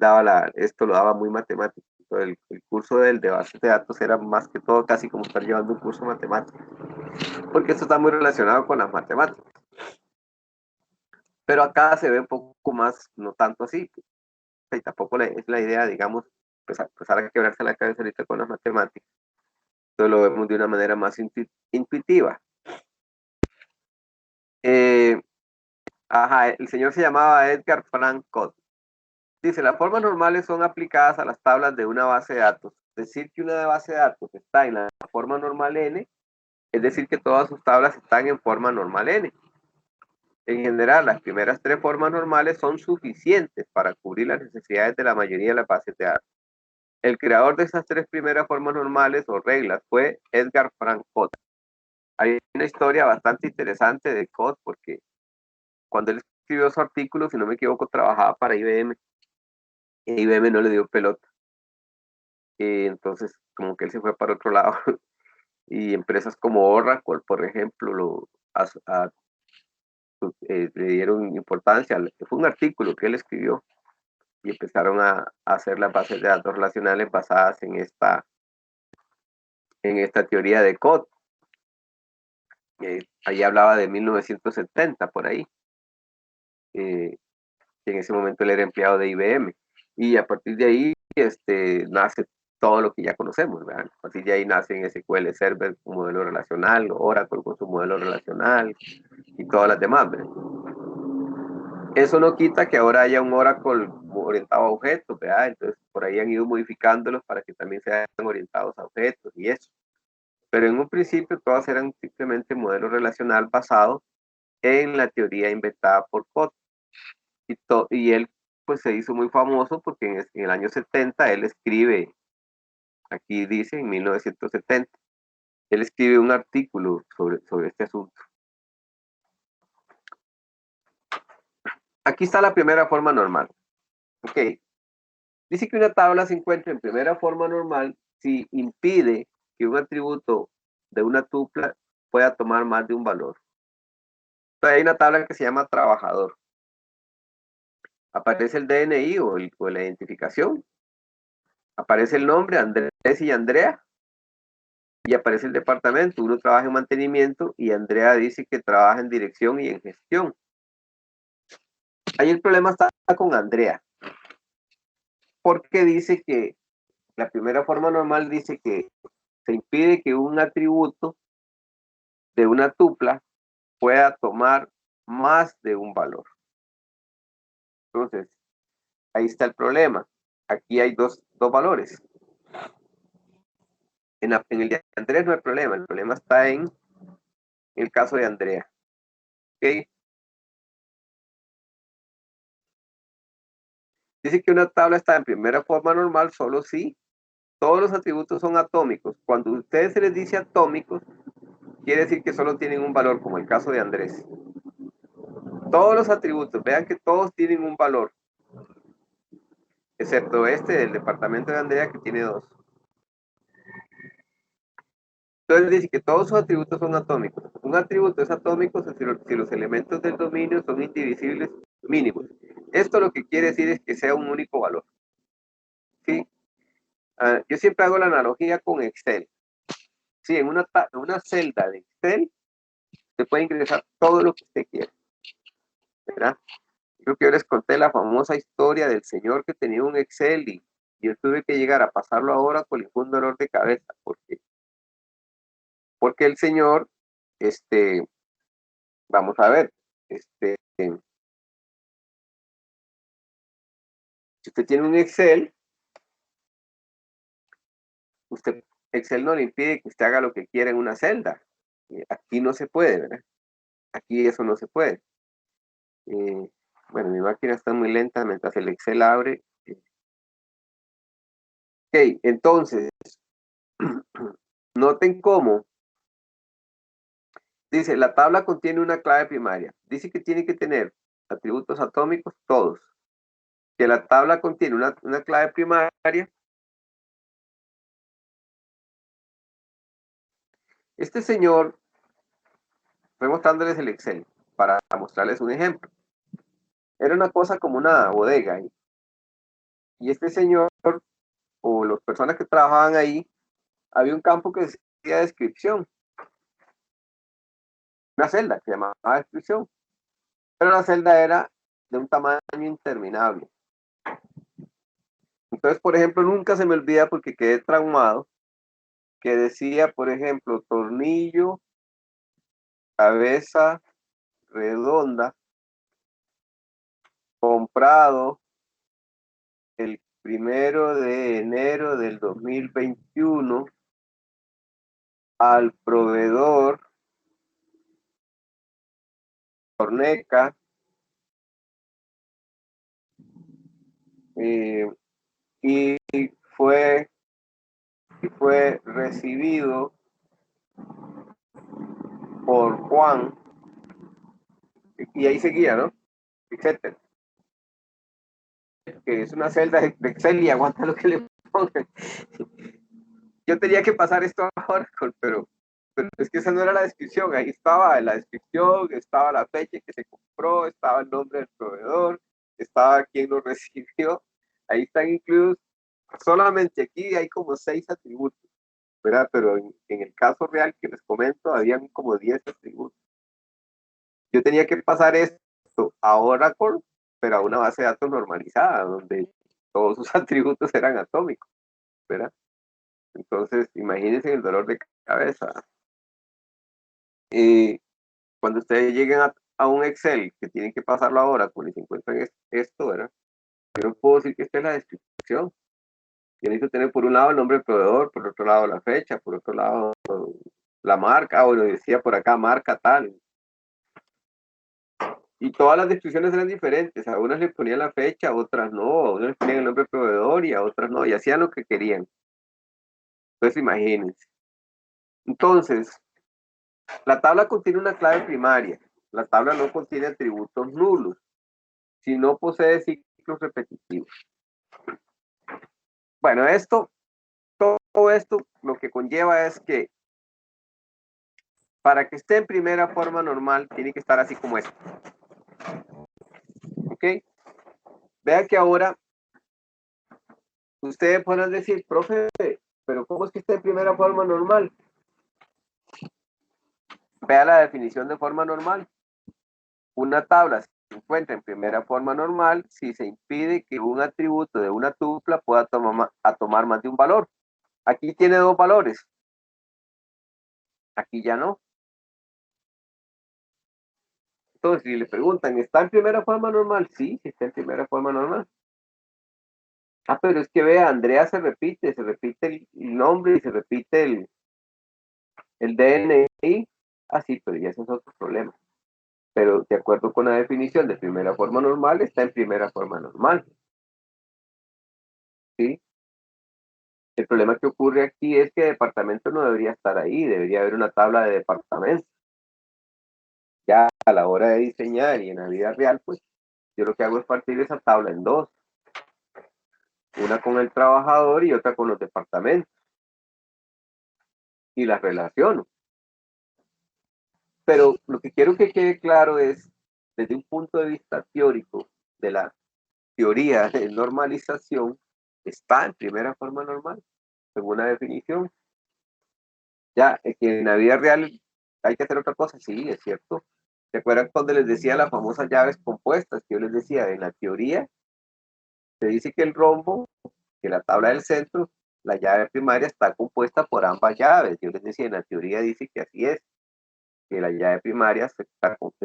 esto lo daba muy matemático. El curso de bases de datos era más que todo casi como estar llevando un curso de matemáticas, porque esto está muy relacionado con las matemáticas. Pero acá se ve un poco más, no tanto así, y tampoco es la idea, digamos, empezar a quebrarse la cabeza ahorita con las matemáticas. Entonces lo vemos de una manera más intuitiva. El señor se llamaba Edgar Frank Codd. Dice, las formas normales son aplicadas a las tablas de una base de datos. Decir que una base de datos está en la forma normal n, es decir que todas sus tablas están en forma normal n. En general, las primeras 3 formas normales son suficientes para cubrir las necesidades de la mayoría de las bases de datos. El creador de esas 3 primeras formas normales o reglas fue Edgar Frank Codd. Hay una historia bastante interesante de Codd porque cuando él escribió su artículo, si no me equivoco, trabajaba para IBM. Y IBM no le dio pelota. Entonces, como que él se fue para otro lado. Y empresas como Oracle, por ejemplo, le dieron importancia. Fue un artículo que él escribió y empezaron a hacer las bases de datos relacionales basadas en esta teoría de Codd. Ahí hablaba de 1970, por ahí. En ese momento él era empleado de IBM. Y a partir de ahí nace todo lo que ya conocemos, ¿verdad? A partir de ahí nacen SQL Server con modelo relacional, Oracle con su modelo relacional y todas las demás, ¿verdad? Eso no quita que ahora haya un Oracle orientado a objetos, ¿verdad? Entonces por ahí han ido modificándolos para que también sean orientados a objetos y eso. Pero en un principio todas eran simplemente modelo relacional basado en la teoría inventada por Codd. Y él pues se hizo muy famoso porque en el año 70 él escribe, aquí dice en 1970, él escribe un artículo sobre este asunto. Aquí está la primera forma normal. Ok. Dice que una tabla se encuentra en primera forma normal si impide que un atributo de una tupla pueda tomar más de un valor. Entonces hay una tabla que se llama trabajador. Aparece el DNI o la identificación. Aparece el nombre, Andrés y Andrea. Y aparece el departamento. Uno trabaja en mantenimiento y Andrea dice que trabaja en dirección y en gestión. Ahí el problema está con Andrea. Porque dice que la primera forma normal dice que se impide que un atributo de una tupla pueda tomar más de un valor. Entonces, ahí está el problema. Aquí hay dos valores. En el de Andrés no hay problema. El problema está en el caso de Andrea. ¿Ok? Dice que una tabla está en primera forma normal solo si todos los atributos son atómicos. Cuando a ustedes se les dice atómicos, quiere decir que solo tienen un valor, como el caso de Andrés. Todos los atributos, vean que todos tienen un valor, excepto este del departamento de Andrea que tiene 2. Entonces dice que todos sus atributos son atómicos. Un atributo es atómico si los elementos del dominio son indivisibles mínimos. Esto lo que quiere decir es que sea un único valor. ¿Sí? Yo siempre hago la analogía con Excel. Sí, en una celda de Excel se puede ingresar todo lo que usted quiera, ¿verdad? Creo que yo les conté la famosa historia del señor que tenía un Excel y yo tuve que llegar a pasarlo ahora con un dolor de cabeza. Porque el señor, vamos a ver, si usted tiene un Excel, Excel no le impide que usted haga lo que quiera en una celda. Aquí no se puede, ¿verdad? Aquí eso no se puede. Bueno, mi máquina está muy lenta mientras el Excel abre. Ok, entonces, noten cómo dice, la tabla contiene una clave primaria. Dice que tiene que tener atributos atómicos todos. Que la tabla contiene una clave primaria. Este señor, estoy mostrándoles el Excel para mostrarles un ejemplo. Era una cosa como una bodega. Y este señor, o las personas que trabajaban ahí, había un campo que decía descripción. Una celda que se llamaba descripción. Pero la celda era de un tamaño interminable. Entonces, por ejemplo, nunca se me olvida porque quedé traumado, que decía, por ejemplo, tornillo, cabeza, redonda, comprado el 1 de enero del 2021 al proveedor Torneca, y fue recibido por Juan, y ahí seguía, ¿no? Etcétera. Que es una celda de Excel y aguanta lo que le pongan. Yo tenía que pasar esto a Oracle, pero es que esa no era la descripción. Ahí estaba la descripción, estaba la fecha que se compró, estaba el nombre del proveedor, estaba quien lo recibió. Ahí están incluidos, solamente aquí hay como 6 atributos, ¿verdad? Pero en el caso real que les comento, habían como 10 atributos. Yo tenía que pasar esto a Oracle, pero a una base de datos normalizada, donde todos sus atributos eran atómicos, ¿verdad? Entonces, imagínense el dolor de cabeza. Cuando ustedes lleguen a un Excel que tienen que pasarlo ahora, cuando se encuentran esto, ¿verdad? Yo no puedo decir que esta es la descripción. Yo necesito tener por un lado el nombre del proveedor, por otro lado la fecha, por otro lado la marca, o lo decía por acá, marca tal. Y todas las descripciones eran diferentes. A unas le ponían la fecha, a otras no, a unas le ponían el nombre del proveedor y a otras no, y hacían lo que querían. Entonces, imagínense. Entonces, la tabla contiene una clave primaria. La tabla no contiene atributos nulos, si no posee ciclos repetitivos. Bueno, todo esto lo que conlleva es que para que esté en primera forma normal, tiene que estar así como esto. ¿Ok? Vean que ahora ustedes pueden decir, profe, pero ¿cómo es que está en primera forma normal? Vea la definición de forma normal. Una tabla se encuentra en primera forma normal si se impide que un atributo de una tupla pueda tomar más de un valor. Aquí tiene 2 valores. Aquí ya no. Entonces, si le preguntan, ¿está en primera forma normal? Sí, está en primera forma normal. Ah, pero es que vea, Andrea se repite el nombre y se repite el DNI. Ah, sí, pero ya ese es otro problema. Pero de acuerdo con la definición de primera forma normal, está en primera forma normal. ¿Sí? El problema que ocurre aquí es que departamento no debería estar ahí, debería haber una tabla de departamentos. Ya a la hora de diseñar y en la vida real, pues yo lo que hago es partir esa tabla en 2. Una con el trabajador y otra con los departamentos. Y las relaciono. Pero lo que quiero que quede claro es, desde un punto de vista teórico, de la teoría de normalización, está en primera forma normal, según la definición. Ya, que en la vida real hay que hacer otra cosa, sí, es cierto. ¿Se acuerdan cuando les decía las famosas llaves compuestas? Que yo les decía, en la teoría, se dice que el rombo, que la tabla del centro, la llave primaria está compuesta por ambas llaves. Yo les decía, en la teoría dice que así es, que la llave primaria es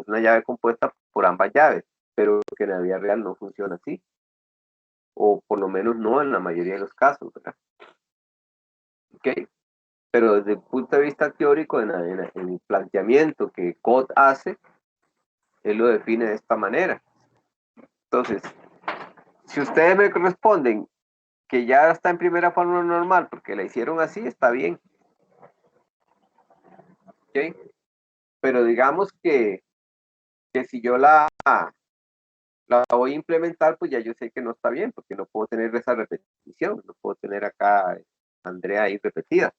una llave compuesta por ambas llaves, pero que en la vida real no funciona así. O por lo menos no en la mayoría de los casos, ¿verdad? ¿Ok? Pero desde el punto de vista teórico, en el planteamiento que Code hace, él lo define de esta manera. Entonces, si ustedes me responden que ya está en primera forma normal porque la hicieron así, está bien. ¿Okay? Pero digamos que si yo la voy a implementar, pues ya yo sé que no está bien, porque no puedo tener esa repetición, no puedo tener acá Andrea ahí repetida.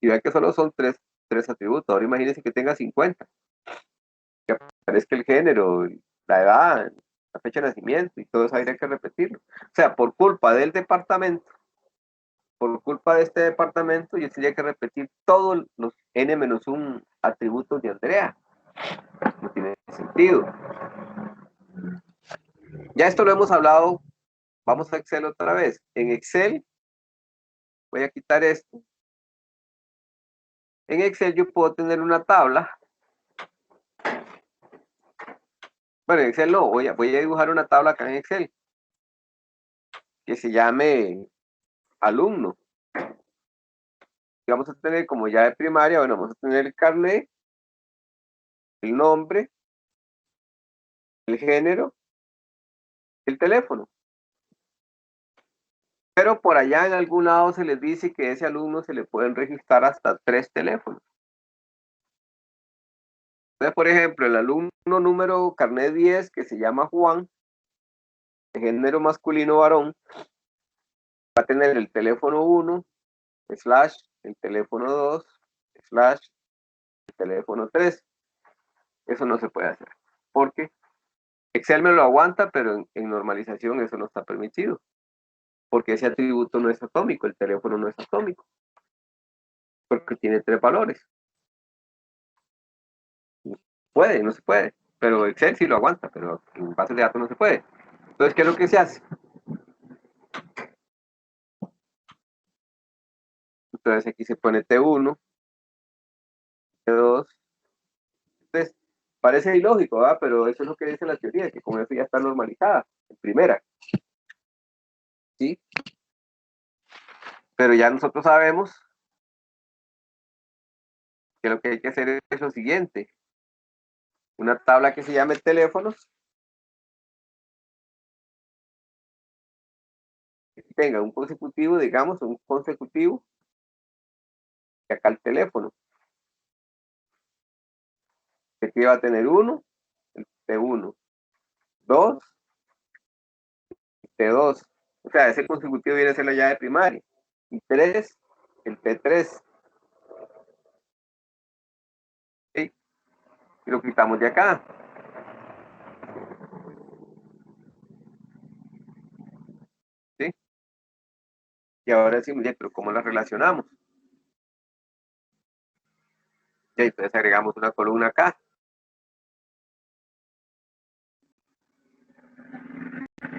Y vean que solo son tres atributos. Ahora imagínense que tenga 50. Que aparezca el género, la edad, la fecha de nacimiento y todo eso habría que repetirlo. O sea, por culpa del departamento, por culpa de este departamento, yo tendría que repetir todos los n-1 atributos de Andrea. No tiene sentido. Ya esto lo hemos hablado. Vamos a Excel otra vez. En Excel, voy a quitar esto. En Excel yo puedo tener una tabla Bueno, en Excel no, voy a dibujar una tabla acá en Excel que se llame alumno. Y vamos a tener como ya de primaria, bueno, vamos a tener el carnet, el nombre, el género, el teléfono. Pero por allá en algún lado se les dice que a ese alumno se le pueden registrar hasta 3 teléfonos. Entonces, por ejemplo, el alumno número carnet 10, que se llama Juan, de género masculino varón, va a tener el teléfono 1, slash, el teléfono 2, slash, el teléfono 3. Eso no se puede hacer. Porque Excel me lo aguanta, pero en normalización eso no está permitido. Porque ese atributo no es atómico, el teléfono no es atómico. Porque tiene 3 valores. Puede, no se puede. Pero Excel sí lo aguanta, pero en bases de datos no se puede. Entonces, ¿qué es lo que se hace? Entonces aquí se pone T1, T2, T3. Parece ilógico, ¿verdad? Pero eso es lo que dice la teoría, que con eso ya está normalizada, en primera. ¿Sí? Pero ya nosotros sabemos que lo que hay que hacer es lo siguiente. Una tabla que se llame teléfonos, que tenga un consecutivo, digamos, un consecutivo, y acá el teléfono. Que aquí va a tener 1, el T1, 2, T2. O sea, ese consecutivo viene a ser la llave primaria. Y 3, el T3. ¿Sí? Y lo quitamos de acá. ¿Sí? Y ahora decimos, ya, pero ¿cómo las relacionamos? Ya, entonces agregamos una columna acá.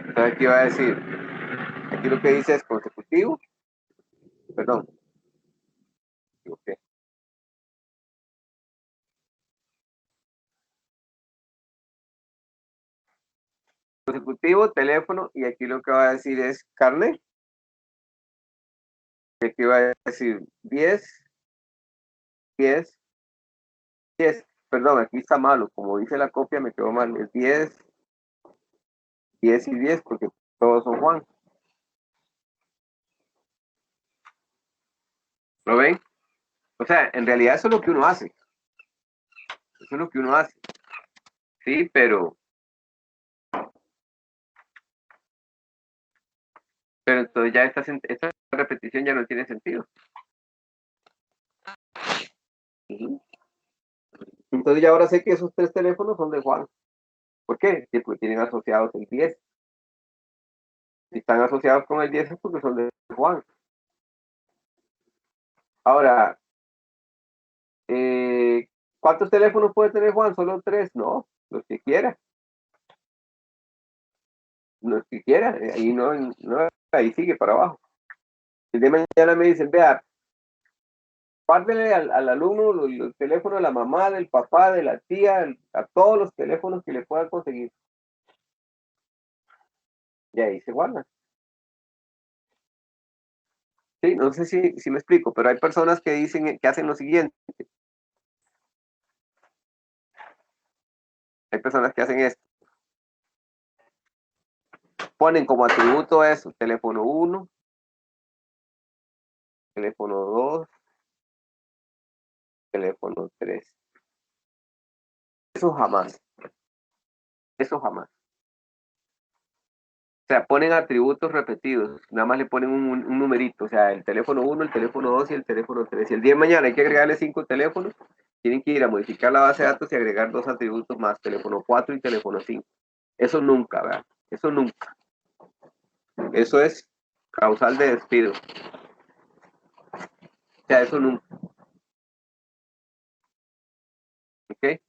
Entonces aquí va a decir, aquí lo que dice es consecutivo, perdón, okay. Consecutivo, teléfono, y aquí lo que va a decir es carnet. Y aquí va a decir 10, 10, 10. Perdón, aquí está malo, como dice la copia me quedó mal, es 10, 10 y 10, porque todos son Juan. ¿Lo ven? O sea, en realidad eso es lo que uno hace. Eso es lo que uno hace. Sí, pero entonces ya esta repetición ya no tiene sentido. Entonces ya ahora sé que esos 3 teléfonos son de Juan. ¿Por qué? Sí, porque tienen asociados el 10. Si están asociados con el 10 es porque son de Juan. Ahora, ¿cuántos teléfonos puede tener Juan? ¿Solo 3? No, los que quiera. Los que quiera. Ahí no, ahí sigue para abajo. El de mañana me dicen, vea, pártele al alumno los teléfonos de la mamá, del papá, de la tía, a todos los teléfonos que le puedan conseguir. Y ahí se guardan. Sí, no sé si me explico, pero hay personas que dicen que hacen lo siguiente. Hay personas que hacen esto. Ponen como atributo eso, teléfono 1, teléfono 2, teléfono 3. Eso jamás. Eso jamás. O sea, ponen atributos repetidos, nada más le ponen un numerito, o sea, el teléfono 1, el teléfono 2 y el teléfono 3. Y el día de mañana hay que agregarle 5 teléfonos, tienen que ir a modificar la base de datos y agregar 2 atributos más, teléfono 4 y teléfono 5. Eso nunca, ¿verdad? Eso nunca. Eso es causal de despido. O sea, eso nunca. ¿Ok?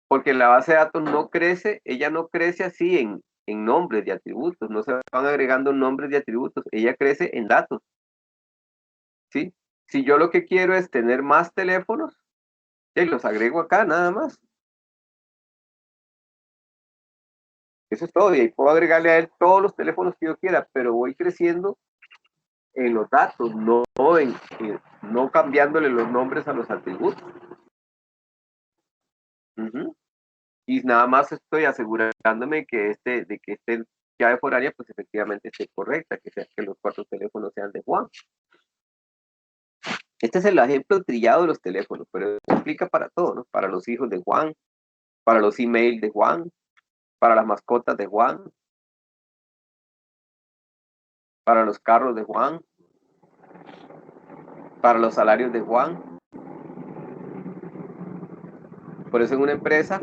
Porque la base de datos no crece, ella no crece así en nombres de atributos, no se van agregando nombres de atributos, ella crece en datos. ¿Sí? Si yo lo que quiero es tener más teléfonos, los agrego acá nada más. Eso es todo, y ahí puedo agregarle a él todos los teléfonos que yo quiera, pero voy creciendo en los datos, no cambiándole los nombres a los atributos. Ujú. Y nada más estoy asegurándome de que esta llave foránea pues efectivamente esté correcta, que los 4 teléfonos sean de Juan. Este es el ejemplo trillado de los teléfonos, pero eso aplica para todo, ¿no? Para los hijos de Juan, para los emails de Juan, para las mascotas de Juan, para los carros de Juan, para los salarios de Juan. Por eso en una empresa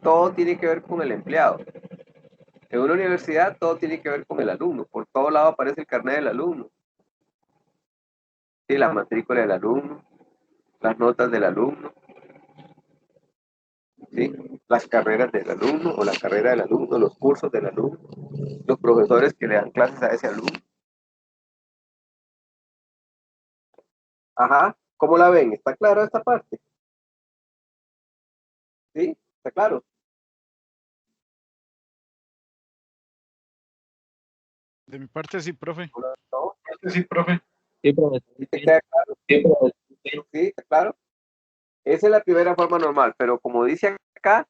todo tiene que ver con el empleado. En una universidad todo tiene que ver con el alumno. Por todo lado aparece el carnet del alumno. Sí, la matrícula del alumno, las notas del alumno, ¿sí? Las carreras del alumno o la carrera del alumno, los cursos del alumno, los profesores que le dan clases a ese alumno. Ajá, ¿cómo la ven? ¿Está claro esta parte? ¿Sí? ¿Está claro? De mi parte, sí, profe. ¿No? Sí, profe. Sí, profe. ¿Sí te queda claro? Sí, profe. ¿Sí? ¿Está claro? Esa es la primera forma normal, pero como dice acá,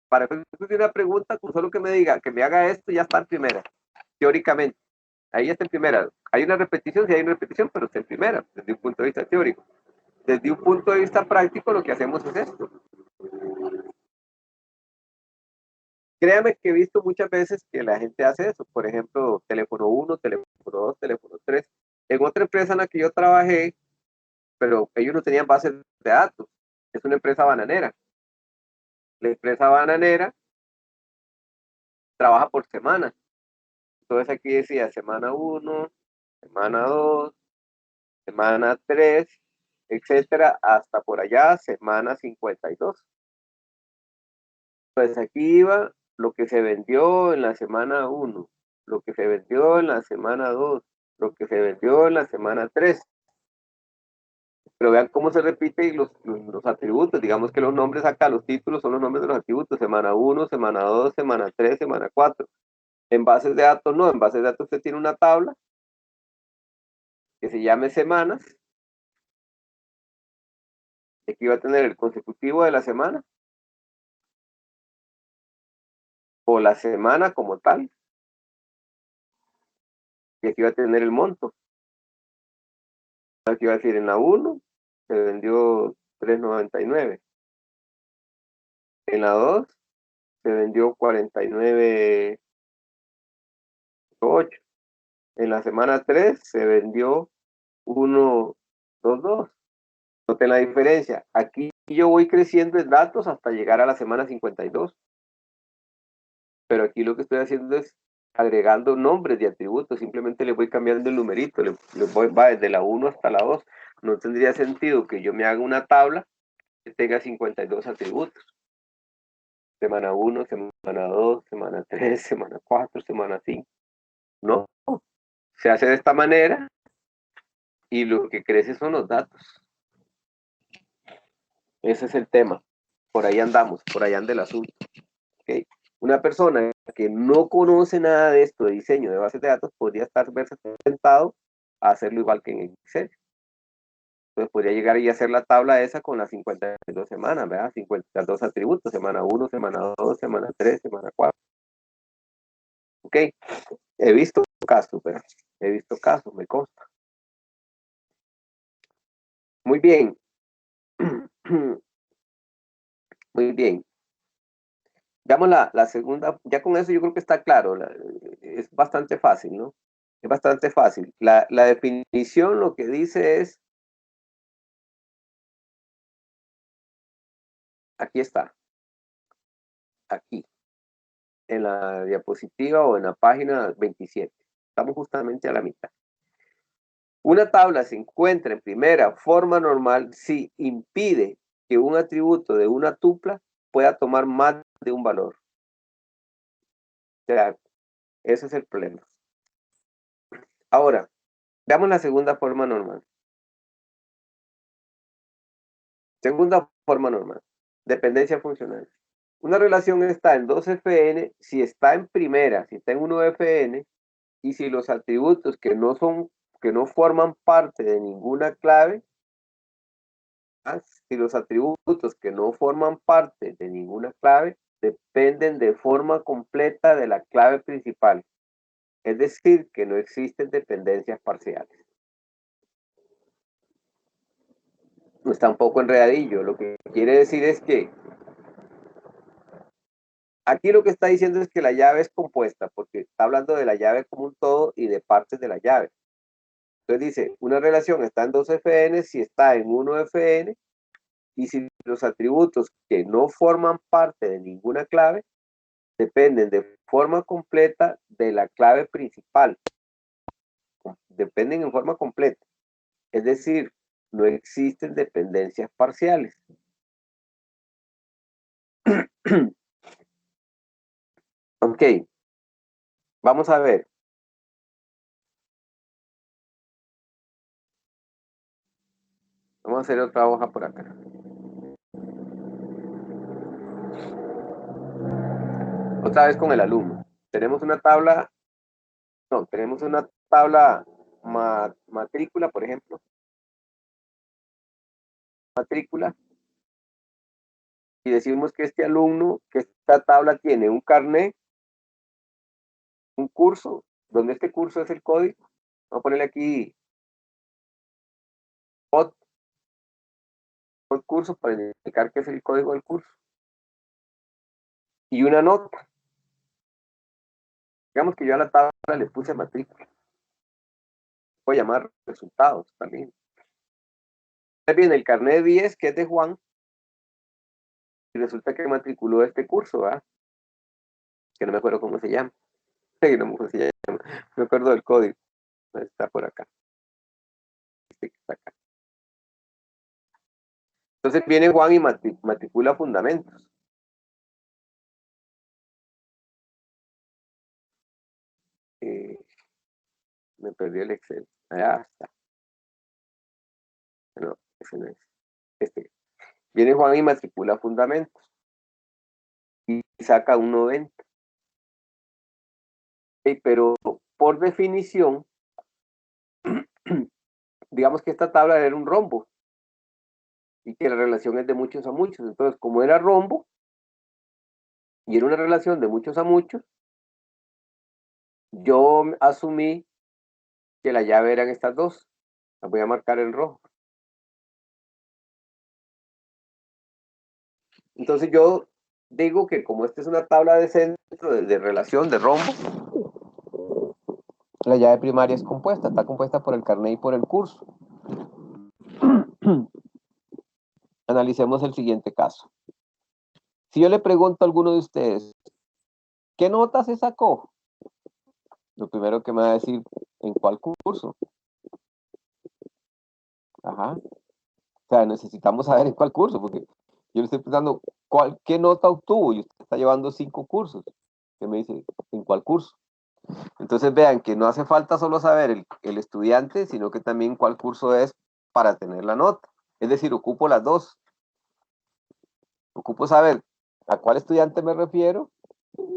para efectos de una pregunta, con solo que me diga, que me haga esto, ya está en primera, teóricamente. Ahí está en primera. Hay una repetición, sí hay una repetición, pero está en primera, desde un punto de vista teórico. Desde un punto de vista práctico, lo que hacemos es esto. Créame que he visto muchas veces que la gente hace eso. Por ejemplo, teléfono 1, teléfono 2, teléfono 3. En otra empresa en la que yo trabajé, pero ellos no tenían bases de datos. Es una empresa bananera. La empresa bananera trabaja por semanas. Entonces aquí decía semana 1, semana 2, semana 3, etcétera, hasta por allá, semana 52. Pues aquí iba lo que se vendió en la semana 1, lo que se vendió en la semana 2, lo que se vendió en la semana 3. Pero vean cómo se repiten los atributos. Digamos que los nombres acá, los títulos son los nombres de los atributos. Semana 1, semana 2, semana 3, semana 4. En bases de datos no, en bases de datos usted tiene una tabla que se llame semanas. Aquí va a tener el consecutivo de la semana o la semana como tal. Y aquí va a tener el monto. Aquí va a decir en la 1 se vendió 3.99. En la 2 se vendió 49.8. En la semana 3 se vendió 1.22. Noten la diferencia. Aquí yo voy creciendo en datos hasta llegar a la semana 52. Pero aquí lo que estoy haciendo es agregando nombres de atributos. Simplemente le voy cambiando el numerito. Va desde la 1 hasta la 2. No tendría sentido que yo me haga una tabla que tenga 52 atributos. Semana 1, semana 2, semana 3, semana 4, semana 5. No. Se hace de esta manera y lo que crece son los datos. Ese es el tema. Por ahí andamos, por ahí anda el asunto. ¿Okay? Una persona que no conoce nada de esto, de diseño de bases de datos, podría verse tentado a hacerlo igual que en Excel. Entonces podría llegar y hacer la tabla esa con las 52 semanas, ¿verdad? 52 atributos, semana 1, semana 2, semana 3, semana 4. ¿Ok? He visto casos, ¿verdad? He visto casos, me consta. Muy bien. Muy bien. Veamos la segunda. Ya con eso yo creo que está claro. Es bastante fácil, ¿no? Es bastante fácil. La definición lo que dice es, aquí está, aquí, en la diapositiva o en la página 27. Estamos justamente a la mitad. Una tabla se encuentra en primera forma normal si impide que un atributo de una tupla pueda tomar más de un valor. O sea, ese es el problema. Ahora, veamos la segunda forma normal. Segunda forma normal. dependencia funcional. Una relación está en 2fn si está en primera, si está en 1fn, y si los atributos que no forman parte de ninguna clave, si los atributos que no forman parte de ninguna clave dependen de forma completa de la clave principal. Es decir, que no existen dependencias parciales. Está un poco enredadillo. Lo que quiere decir es que aquí lo que está diciendo es que la llave es compuesta, porque está hablando de la llave como un todo y de partes de la llave. Entonces dice, una relación está en 2fn si está en 1fn, y si los atributos que no forman parte de ninguna clave dependen de forma completa de la clave principal. Dependen en forma completa. Es decir, no existen dependencias parciales. Ok. Vamos a ver. Vamos a hacer otra hoja por acá. Otra vez con el alumno. Tenemos una tabla matrícula, por ejemplo. Matrícula. Y decimos que este alumno, que esta tabla tiene un carnet, un curso, donde este curso es el código. Vamos a ponerle aquí curso para indicar que es el código del curso. Y una nota. Digamos que yo a la tabla le puse matrícula. Voy a llamar resultados también. Viene el carnet 10, que es de Juan, y resulta que matriculó este curso, ¿verdad? Que no me acuerdo cómo se llama. No me acuerdo del código. Está por acá. Este que está acá. Entonces viene Juan y matricula fundamentos. Me perdí el Excel. Allá está. No, ese no es. Este. Viene Juan y matricula fundamentos. Y saca un 90. Pero por definición, digamos que esta tabla era un rombo y que la relación es de muchos a muchos. Entonces, como era rombo y era una relación de muchos a muchos, yo asumí que la llave eran estas dos. Las voy a marcar en rojo. Entonces yo digo que como esta es una tabla de centro, de relación, de rombo, la llave primaria es compuesta, está compuesta por el carnet y por el curso. Analicemos el siguiente caso. Si yo le pregunto a alguno de ustedes, ¿qué nota se sacó? Lo primero que me va a decir, ¿en cuál curso? Ajá. O sea, necesitamos saber en cuál curso, porque yo le estoy preguntando, ¿qué nota obtuvo? Y usted está llevando 5 cursos. ¿Qué me dice? ¿En cuál curso? Entonces vean que no hace falta solo saber el estudiante, sino que también cuál curso es para tener la nota. Es decir, ocupo las dos. Ocupo saber a cuál estudiante me refiero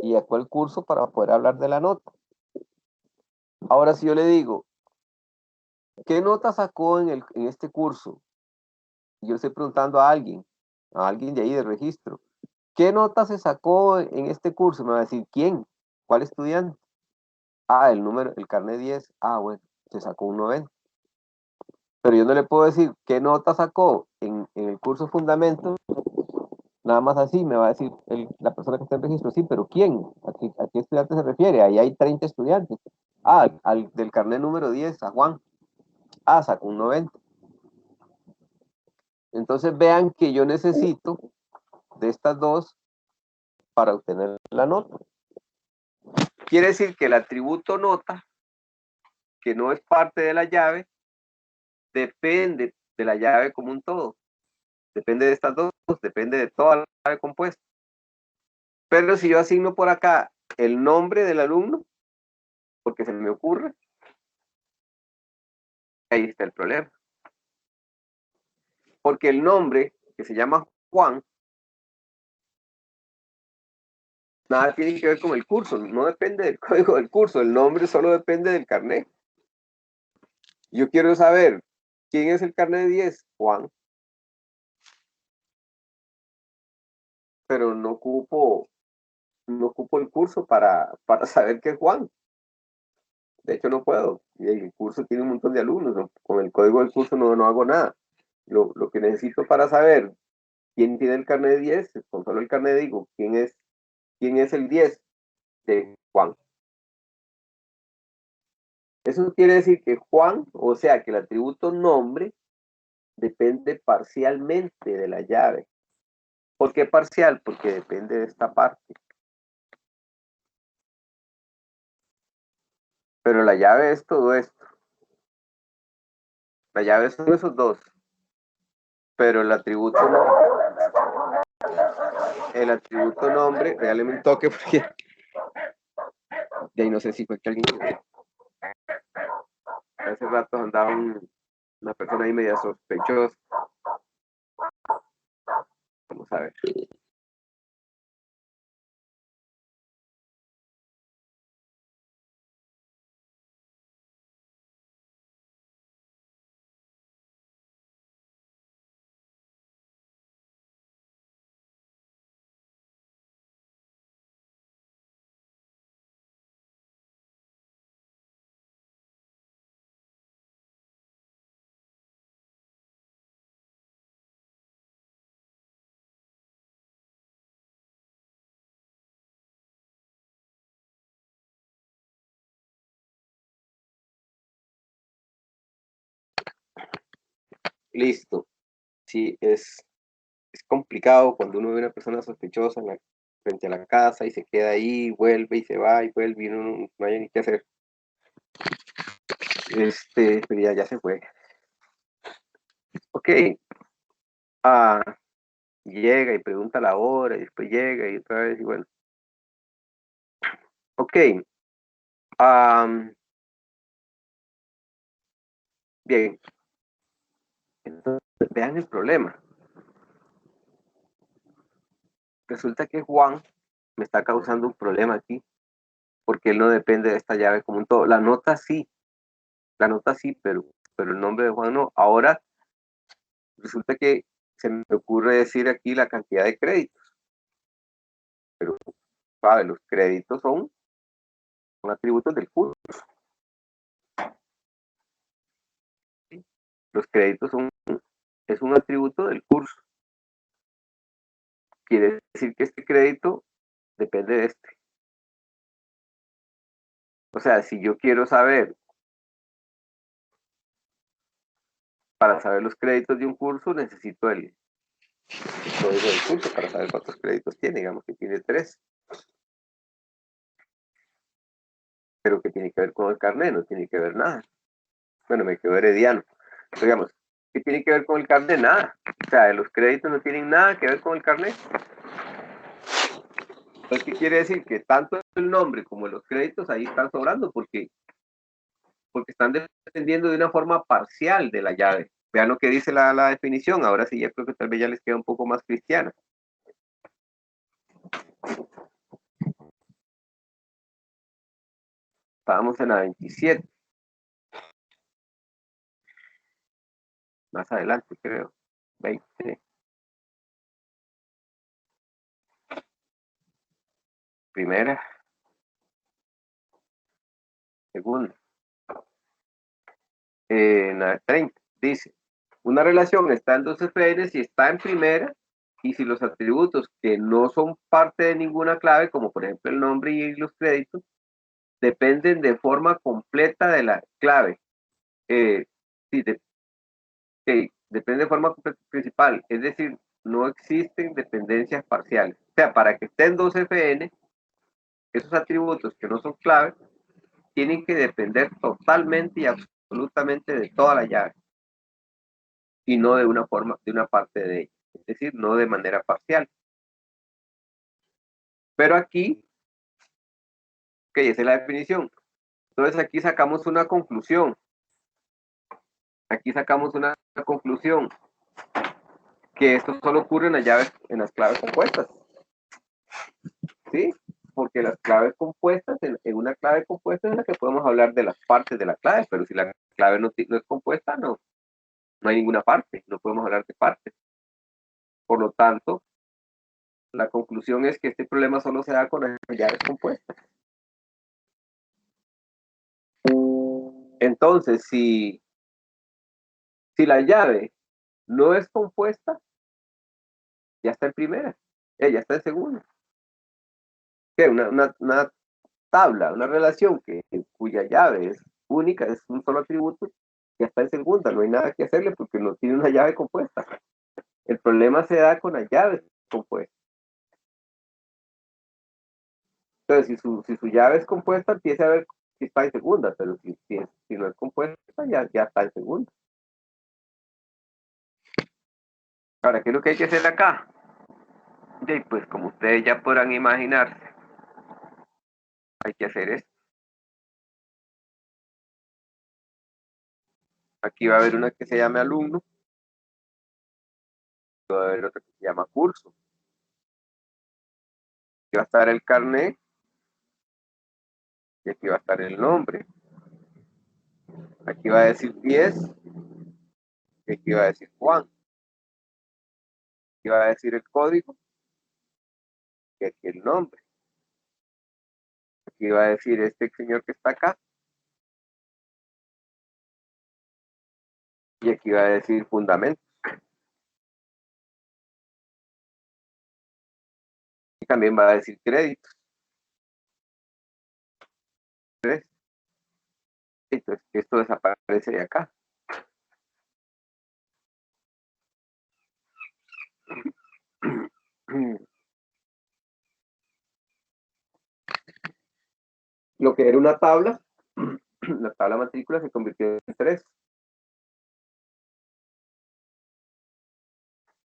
y a cuál curso para poder hablar de la nota. Ahora, si yo le digo, ¿qué nota sacó en este curso? Yo le estoy preguntando a alguien de ahí de registro. ¿Qué nota se sacó en este curso? Me va a decir, ¿quién? ¿Cuál estudiante? Ah, el carnet 10. Ah, bueno, se sacó un 90. Pero yo no le puedo decir qué nota sacó en el curso fundamentos, nada más así, me va a decir la persona que está en registro, sí, pero ¿quién? ¿A qué estudiante se refiere? Ahí hay 30 estudiantes. Ah, del carnet número 10, a Juan. Ah, sacó un 90. Entonces vean que yo necesito de estas dos para obtener la nota. Quiere decir que el atributo nota, que no es parte de la llave, depende de la llave como un todo. Depende de estas dos, depende de toda la llave compuesta. Pero si yo asigno por acá el nombre del alumno, porque se me ocurre, ahí está el problema. Porque el nombre, que se llama Juan, Nada tiene que ver con el curso, no depende del código del curso, el nombre solo depende del carnet. Yo quiero saber quién es el carnet 10, Juan, pero no ocupo el curso para saber que es Juan. De hecho, no puedo. Y el curso tiene un montón de alumnos, ¿no? Con el código del curso no hago nada. Lo que necesito para saber quién tiene el carnet 10, con solo el carnet digo quién es el 10 de Juan. Eso quiere decir que Juan, o sea que el atributo nombre, depende parcialmente de la llave. ¿Por qué parcial? Porque depende de esta parte. Pero la llave es todo esto. La llave son esos dos. Pero el atributo nombre, regáleme un toque porque de ahí no sé si fue que alguien... Hace rato andaba una persona ahí media sospechosa. Vamos a ver. Listo. Sí, es complicado cuando uno ve una persona sospechosa frente a la casa y se queda ahí, vuelve y se va y vuelve y uno no hay ni qué hacer. Pero ya se fue. Ok. Llega y pregunta la hora y después llega y otra vez y bueno. Ok. Bien. Entonces, vean el problema. Resulta que Juan me está causando un problema aquí porque él no depende de esta llave como un todo. La nota sí, pero el nombre de Juan no. Ahora resulta que se me ocurre decir aquí la cantidad de créditos, pero ¿sabe? Los créditos son atributos del curso. Los créditos es un atributo del curso. Quiere decir que este crédito depende de este. O sea, si yo quiero saber, para saber los créditos de un curso, necesito el código del curso para saber cuántos créditos tiene. Digamos que tiene 3. Pero que tiene que ver con el carnet, no tiene que ver nada. Bueno, me quedo herediano. Pero digamos, ¿qué tiene que ver con el carnet? Nada. O sea, los créditos no tienen nada que ver con el carnet. Entonces, ¿qué quiere decir? Que tanto el nombre como los créditos ahí están sobrando porque están dependiendo de una forma parcial de la llave. Vean lo que dice la definición. Ahora sí, ya creo que tal vez ya les queda un poco más cristiana. Estábamos en la 27. Más adelante, creo. 20. Primera. Segunda. En la 30. Dice, una relación está en 2 FN si está en primera y si los atributos que no son parte de ninguna clave, como por ejemplo el nombre y los créditos, dependen de forma completa de la clave. Sí, depende de forma principal, es decir, no existen dependencias parciales. O sea, para que estén 2 FN, esos atributos que no son clave tienen que depender totalmente y absolutamente de toda la llave y no de una parte de ella, es decir, no de manera parcial. Pero aquí, ok, esa es la definición. Entonces aquí sacamos una conclusión. Que esto solo ocurre en las llaves, en las claves compuestas. ¿Sí? porque las claves compuestas, en una clave compuesta es la que podemos hablar de las partes de la clave, pero si la clave no es compuesta, no hay ninguna parte, no podemos hablar de partes. Por lo tanto, la conclusión es que este problema solo se da con las llaves compuestas. Entonces, si la llave no es compuesta, ya está en primera, ya está en segunda. ¿Qué? Una tabla, una relación cuya llave es única, es un solo atributo, ya está en segunda, no hay nada que hacerle porque no tiene una llave compuesta. El problema se da con las llaves compuestas. Entonces, si su llave es compuesta, empieza a ver si está en segunda, pero si no es compuesta, ya está en segunda. Ahora, ¿qué es lo que hay que hacer acá? Y pues como ustedes ya podrán imaginarse, hay que hacer esto. Aquí va a haber una que se llame alumno, va a haber otra que se llama curso. Aquí va a estar el carnet, y aquí va a estar el nombre. Aquí va a decir 10, y aquí va a decir Juan. Aquí va a decir el código, y aquí el nombre. Aquí va a decir este señor que está acá. Y aquí va a decir fundamento. Y también va a decir crédito. ¿Ves? Entonces, esto desaparece de acá. Lo que era una tabla, la tabla matrícula se convirtió en 3.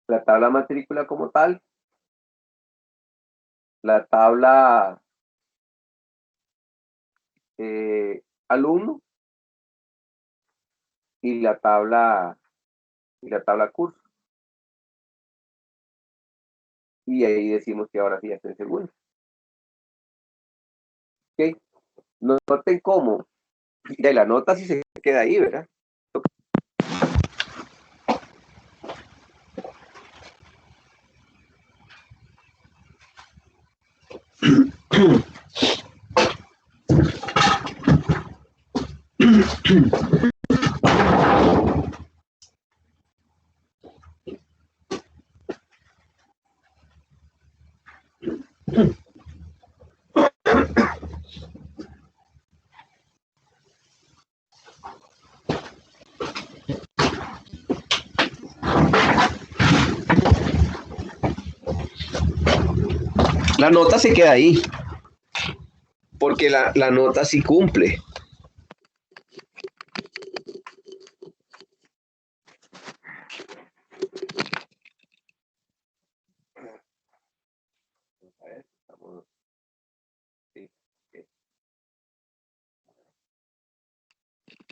La tabla matrícula como tal, la tabla alumno y la tabla curso. Y ahí decimos que ahora sí ya está en segundo. ¿Ok? Noten cómo de la nota sí se queda ahí, ¿verdad? La nota se queda ahí, porque la nota sí cumple.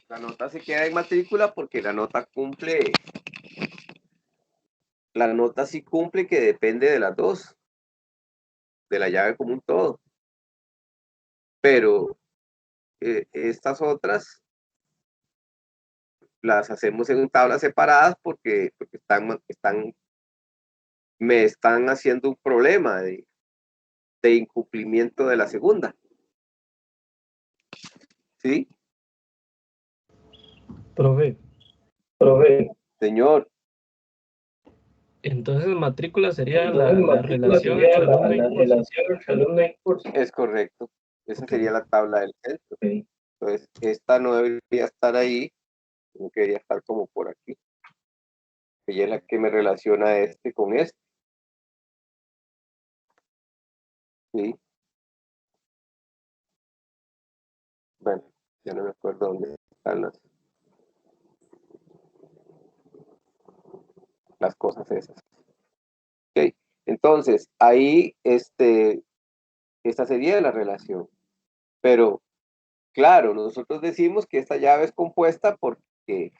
La nota se queda en matrícula porque la nota cumple. La nota sí cumple que depende de las dos, de la llave como un todo. Pero estas otras las hacemos en tablas separadas porque me están haciendo un problema de incumplimiento de la segunda. ¿Sí? Profe, Señor. entonces matrícula sería la relación entre alumno y curso. Es correcto. Esa sería la tabla del centro. Entonces, esta no debería estar ahí, sino que debería estar como por aquí. Ella es la que me relaciona este con este. ¿Sí? Bueno, ya no me acuerdo dónde están las cosas esas. Ok, entonces, ahí, esta sería la relación. Pero, claro, nosotros decimos que esta llave es compuesta porque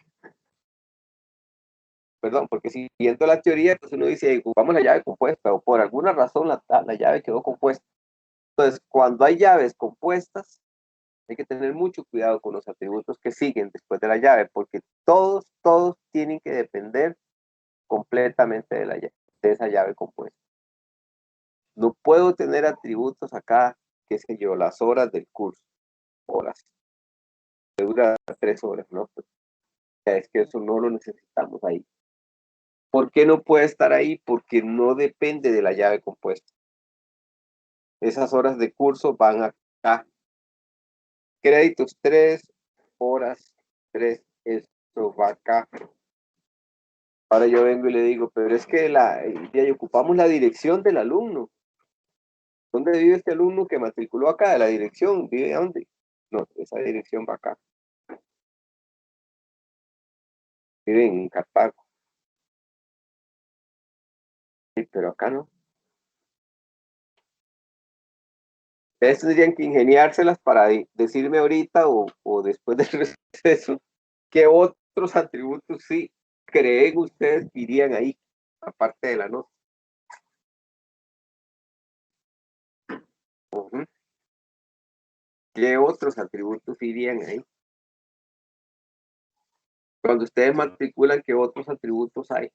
siguiendo la teoría, pues uno dice, ocupamos la llave compuesta, o por alguna razón la llave quedó compuesta. Entonces, cuando hay llaves compuestas, hay que tener mucho cuidado con los atributos que siguen después de la llave, porque todos tienen que depender completamente de esa llave compuesta. No puedo tener atributos acá, qué sé yo, las horas del curso, horas, que dura 3 horas, ¿no? Pues, es que eso no lo necesitamos ahí. ¿Por qué no puede estar ahí? Porque no depende de la llave compuesta. Esas horas de curso van acá. Créditos 3, horas 3, esto va acá. Ahora yo vengo y le digo, pero es que ya ocupamos la dirección del alumno. ¿Dónde vive este alumno que matriculó acá? La dirección, ¿vive dónde? No, esa dirección va acá. Vive en Cartago. Sí, pero acá no. Ustedes tendrían que ingeniárselas para decirme ahorita o después del receso qué otros atributos sí creen ustedes que irían ahí, aparte de la nota. ¿Qué otros atributos irían ahí? Cuando ustedes matriculan, ¿qué otros atributos hay?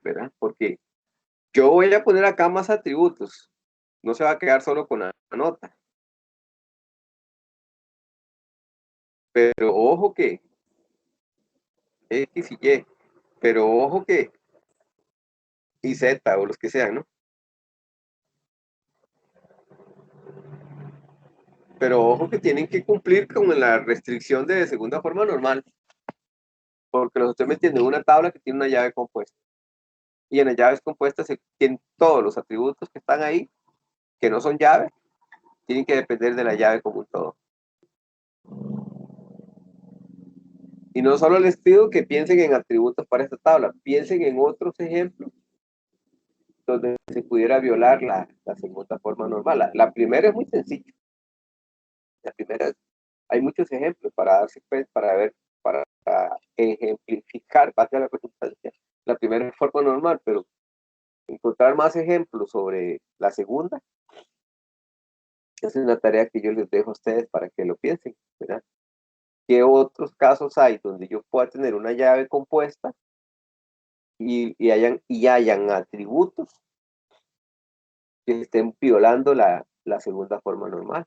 ¿Verdad? Porque yo voy a poner acá más atributos. No se va a quedar solo con la nota. Pero ojo que X y Y. Pero ojo que y Z o los que sean, ¿no? Pero ojo que tienen que cumplir con la restricción de segunda forma normal. Porque los estoy metiendo en una tabla que tiene una llave compuesta. Y en las llaves compuestas se tienen todos los atributos que están ahí, que no son llaves, tienen que depender de la llave como un todo. Y no solo les pido que piensen en atributos para esta tabla, piensen en otros ejemplos donde se pudiera violar la segunda forma normal. La primera es muy sencilla. La primera es, hay muchos ejemplos para darse cuenta, para ver, para ejemplificar, para la redundancia, la primera forma normal, pero encontrar más ejemplos sobre la segunda, esa es una tarea que yo les dejo a ustedes para que lo piensen, ¿verdad? ¿Qué otros casos hay donde yo pueda tener una llave compuesta y hayan atributos que estén violando la segunda forma normal?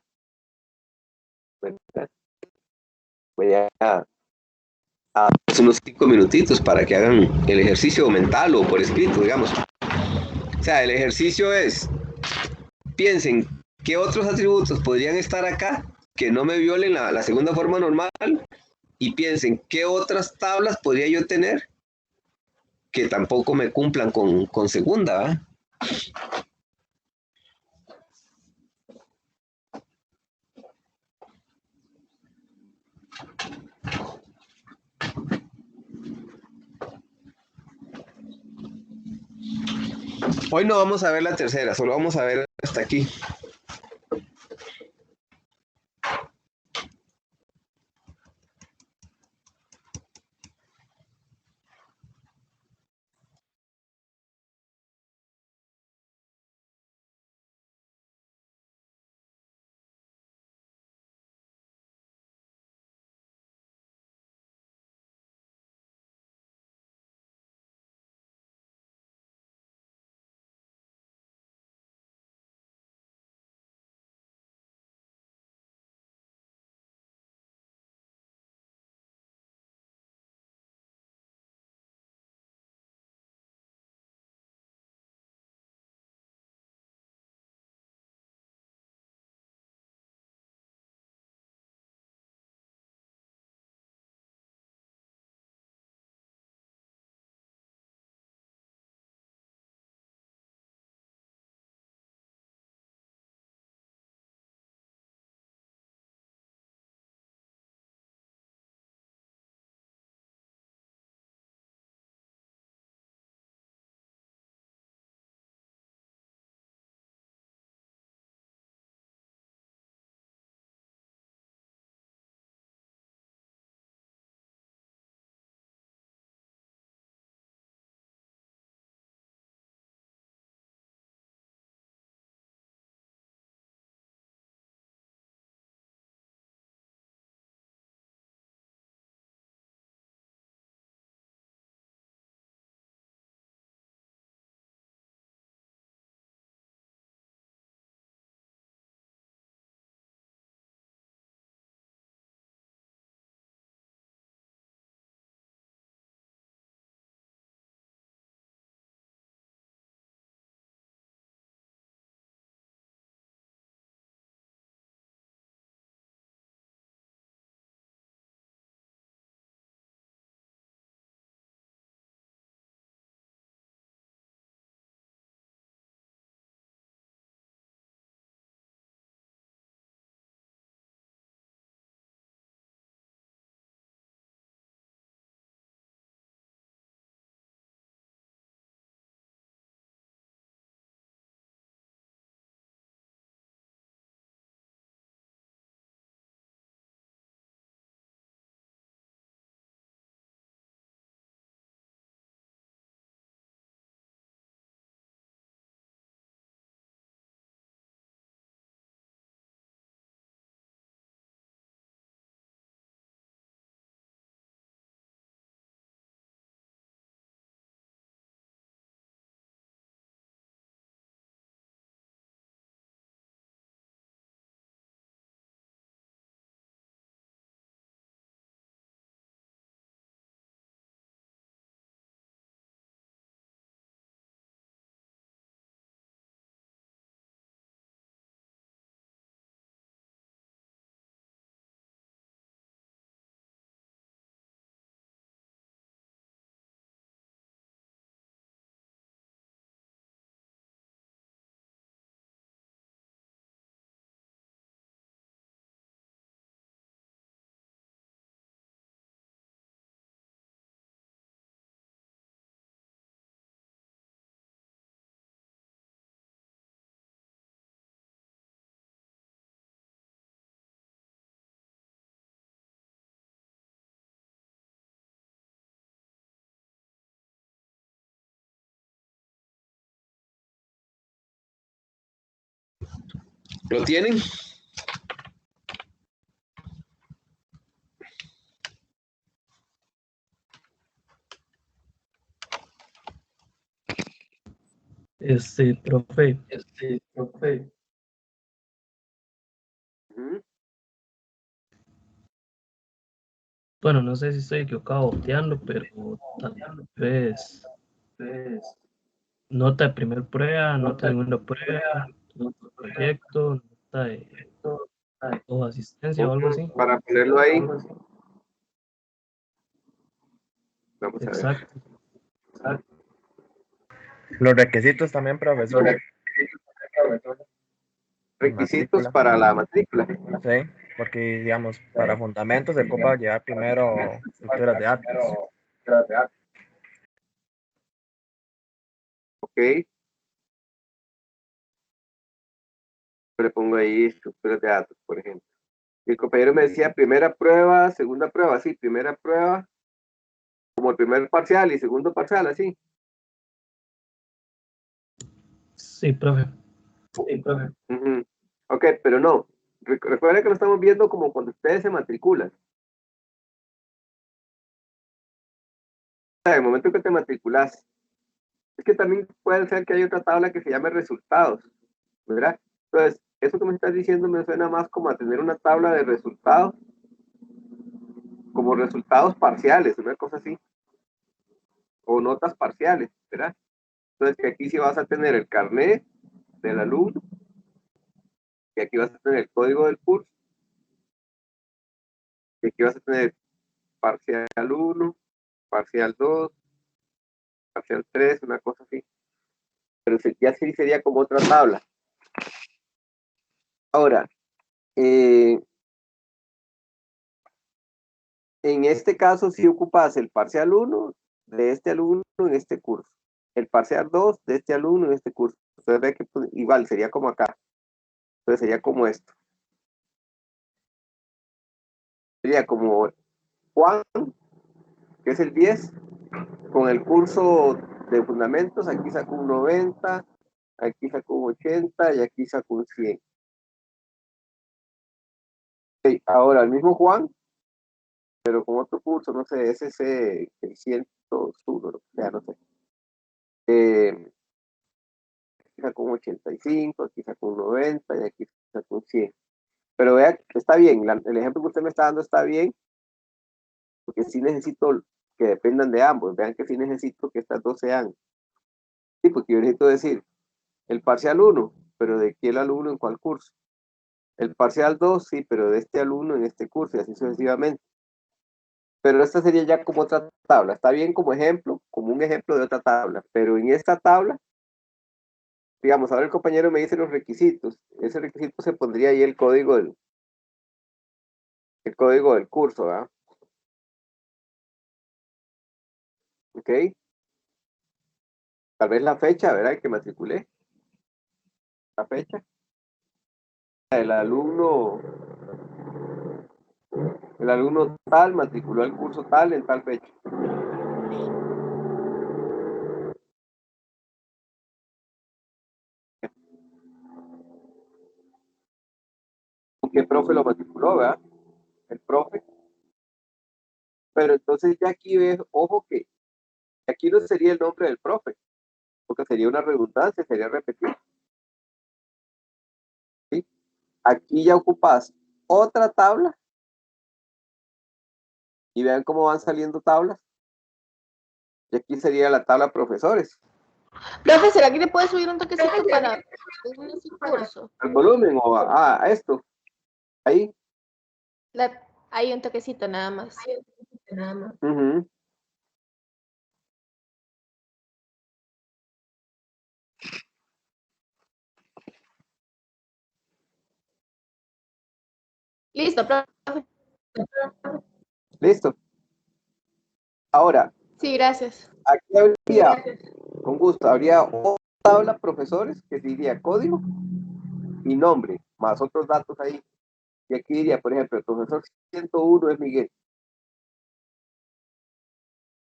¿Verdad? Voy a unos 5 minutitos para que hagan el ejercicio mental o por escrito, digamos. O sea, el ejercicio es, piensen qué otros atributos podrían estar acá que no me violen la segunda forma normal y piensen qué otras tablas podría yo tener que tampoco me cumplan con segunda, ¿verdad? Hoy no vamos a ver la tercera, solo vamos a ver hasta aquí. ¿Lo tienen? Profe, Ujú. bueno, no sé si estoy equivocado boteando, pero tal vez nota de primer prueba, nota de segunda prueba, nota de proyecto, nota de o asistencia o algo así. Para ponerlo ahí, vamos a ver. Exacto. Los requisitos también, profesor. Requisitos Matrícula. para la matrícula. Sí, porque digamos, para fundamentos se ocupa llevar primero estructuras de datos. Ok. Le pongo ahí estructuras de datos, por ejemplo. Y el compañero me decía primera prueba, segunda prueba, sí, primera prueba, como el primer parcial y segundo parcial, así. Sí, profe. Ujú. Ok, pero no. Recuerden que lo estamos viendo como cuando ustedes se matriculan. En el momento que te matriculas, es que también puede ser que hay otra tabla que se llame resultados, ¿verdad? Entonces, eso que me estás diciendo me suena más como a tener una tabla de resultados, como resultados parciales, una cosa así, o notas parciales, ¿verdad? Entonces, que aquí sí vas a tener el carnet del alumno, y aquí vas a tener el código del curso, y aquí vas a tener parcial 1, parcial 2, parcial 3, una cosa así. Pero ya sí sería como otra tabla. Ahora, en este caso sí ocupas el parcial 1 de este alumno en este curso, el parcial 2 de este alumno en este curso. Entonces ve que pues, igual sería como acá. Entonces sería como esto. Sería como Juan, que es el 10, con el curso de fundamentos, aquí sacó un 90, aquí sacó un 80 y aquí sacó un 100. Okay, ahora el mismo Juan, pero con otro curso, no sé, SC 601, ya no sé. Aquí sacó un 85, aquí sacó un 90 y aquí sacó un 100. Pero vea, está bien, el ejemplo que usted me está dando está bien, porque sí necesito que dependan de ambos. Vean que sí necesito que estas dos sean. Sí, porque yo necesito decir el parcial 1, pero de qué el alumno en cuál curso. El parcial 2, sí, pero de este alumno en este curso y así sucesivamente. Pero esta sería ya como otra tabla. Está bien como ejemplo, como un ejemplo de otra tabla. Pero en esta tabla, digamos, ahora el compañero me dice los requisitos. Ese requisito se pondría ahí el código del curso, ¿verdad? ¿Ok? Tal vez la fecha, ¿verdad? Que matriculé. La fecha. El alumno tal matriculó el curso tal en tal fecha. ¿Qué profe lo matriculó, verdad? El profe. Pero entonces ya aquí ves, ojo que aquí no sería el nombre del profe, porque sería una redundancia, sería repetir. ¿Sí? Aquí ya ocupas otra tabla y vean cómo van saliendo tablas. Y aquí sería la tabla profesores. Profe, ¿será que le puede subir un toquecito para ese curso? Al volumen o a esto. Ahí. Hay un toquecito nada más. Uh-huh. Listo, profe. Listo. Ahora, Sí, gracias. aquí habría, con gusto, habría otra tabla profesores que diría código y nombre, más otros datos ahí. Y aquí diría, por ejemplo, el profesor 101 es Miguel.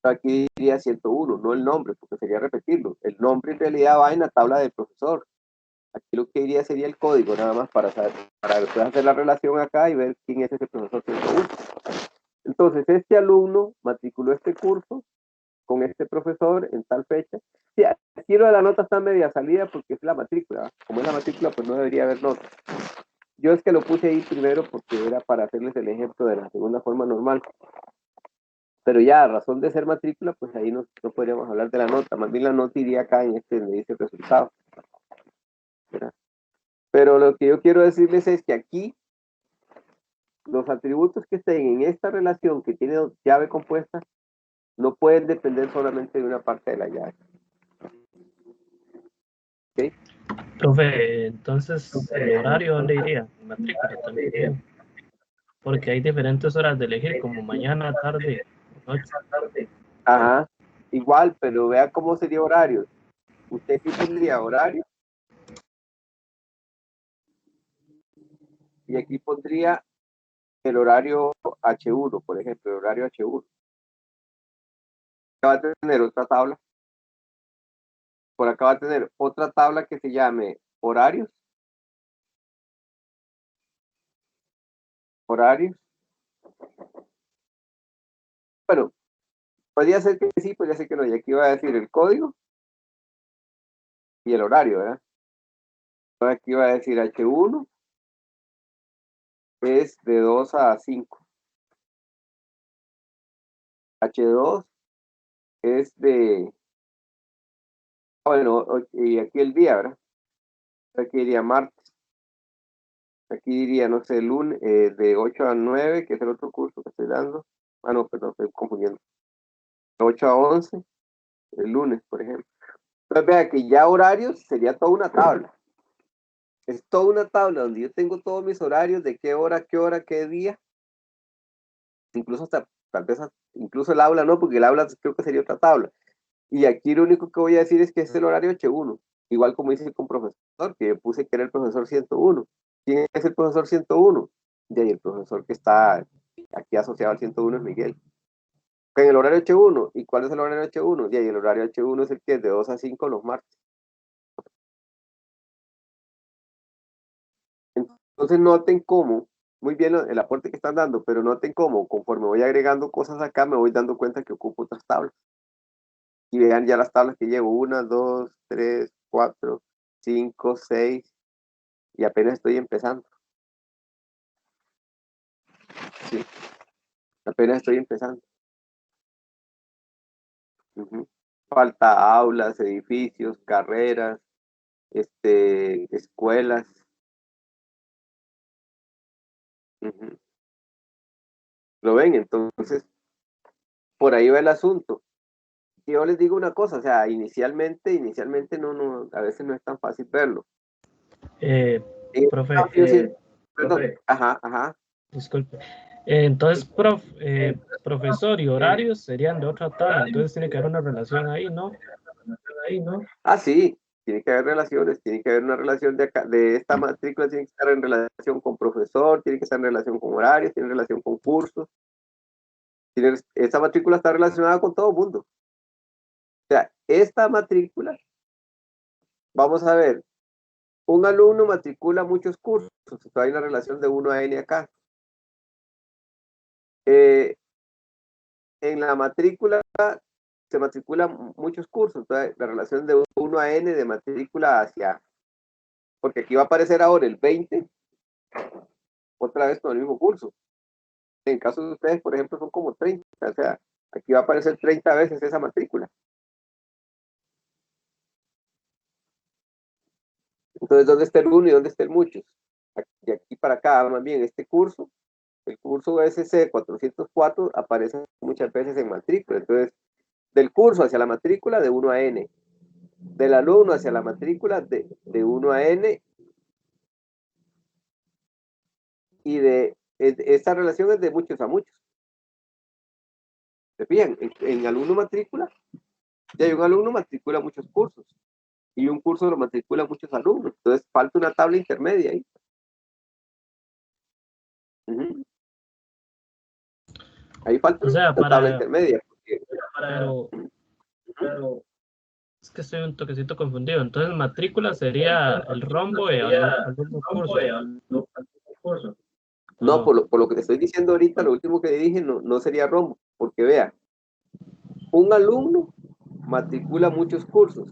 Aquí diría 101, no el nombre, porque sería repetirlo. El nombre en realidad va en la tabla del profesor. Aquí lo que iría sería el código, nada más para saber, para después hacer la relación acá y ver quién es ese profesor 101. Entonces, este alumno matriculó este curso con este profesor en tal fecha. Sí, aquí lo de la nota está media salida porque es la matrícula. Como es la matrícula, pues no debería haber nota. Yo es que lo puse ahí primero porque era para hacerles el ejemplo de la segunda forma normal. Pero ya, a razón de ser matrícula, pues ahí no podríamos hablar de la nota. Más bien la nota iría acá en este donde dice el resultado. ¿Verdad? Pero lo que yo quiero decirles es que aquí los atributos que estén en esta relación que tiene llave compuesta no pueden depender solamente de una parte de la llave. ¿Ok? Profe, entonces, ¿el horario dónde iría? En matrícula también. Porque hay diferentes horas de elegir, como mañana, tarde, noche. Ajá, igual, pero vea cómo sería horario. Usted aquí pondría horario y aquí pondría el horario H1, por ejemplo, el horario H1. Va a tener otra tabla. Por acá va a tener otra tabla que se llame horarios. Horarios. Bueno, podría ser que sí, podría ser que no. Y aquí va a decir el código y el horario, ¿verdad? Entonces aquí va a decir H1 es de 2 a 5. H2 es de... Bueno, y aquí el día, ¿verdad? Aquí diría martes. Aquí diría, no sé, lunes, de 8 a 9, que es el otro curso que estoy dando. Ah, no, perdón, estoy confundiendo. 8 a 11, el lunes, por ejemplo. Entonces, vea que ya horarios sería toda una tabla. Es toda una tabla donde yo tengo todos mis horarios de qué hora, qué día. Incluso hasta, tal vez, incluso el aula no, porque el aula creo que sería otra tabla. Y aquí lo único que voy a decir es que es el horario H1. Igual como hice con profesor, que puse que era el profesor 101. ¿Quién es el profesor 101? Y ahí el profesor que está aquí asociado al 101 es Miguel. En el horario H1. ¿Y cuál es el horario H1? Y ahí el horario H1 es el que es de 2 a 5 los martes. Entonces noten cómo, muy bien el aporte que están dando, pero noten cómo, conforme voy agregando cosas acá, me voy dando cuenta que ocupo otras tablas. Y vean ya las tablas que llevo, 1, 2, 3, 4, 5, 6, y apenas estoy empezando. Sí, apenas estoy empezando. Uh-huh. Falta aulas, edificios, carreras, escuelas. Uh-huh. ¿Lo ven? Entonces, por ahí va el asunto. Y yo les digo una cosa, o sea, inicialmente no, a veces no es tan fácil verlo. Profe, Perdón, ajá. disculpe. Entonces, profesor y horarios serían de otra tabla, entonces tiene que haber una relación ahí, ¿no? Ah, sí, tiene que haber relaciones, tiene que haber una relación de acá, de esta matrícula, tiene que estar en relación con profesor, tiene que estar en relación con horarios, tiene relación con cursos. Esta matrícula está relacionada con todo el mundo. O sea, esta matrícula, vamos a ver, un alumno matricula muchos cursos, hay una relación de 1 a n acá. En la matrícula se matriculan muchos cursos, entonces la relación de 1 a n de matrícula hacia, porque aquí va a aparecer ahora el 20, otra vez con el mismo curso. En caso de ustedes, por ejemplo, son como 30, o sea, aquí va a aparecer 30 veces esa matrícula. Entonces, ¿dónde está el 1 y dónde está el muchos? De aquí para acá, más bien, este curso, el curso SC 404 aparece muchas veces en matrícula. Entonces, del curso hacia la matrícula de 1 a n, del alumno hacia la matrícula de 1 a n, y esta relación es de muchos a muchos. ¿Se fijan? En alumno matrícula, ya hay un alumno matricula muchos cursos y un curso lo matricula muchos alumnos. Entonces falta una tabla intermedia ahí. Uh-huh. Ahí falta O sea, una tabla intermedia. Porque, pero Es que estoy un toquecito confundido. Entonces, matrícula sería el rombo y alumno curso. No, por lo que te estoy diciendo ahorita, lo último que dije no sería rombo, porque vea, un alumno matricula muchos cursos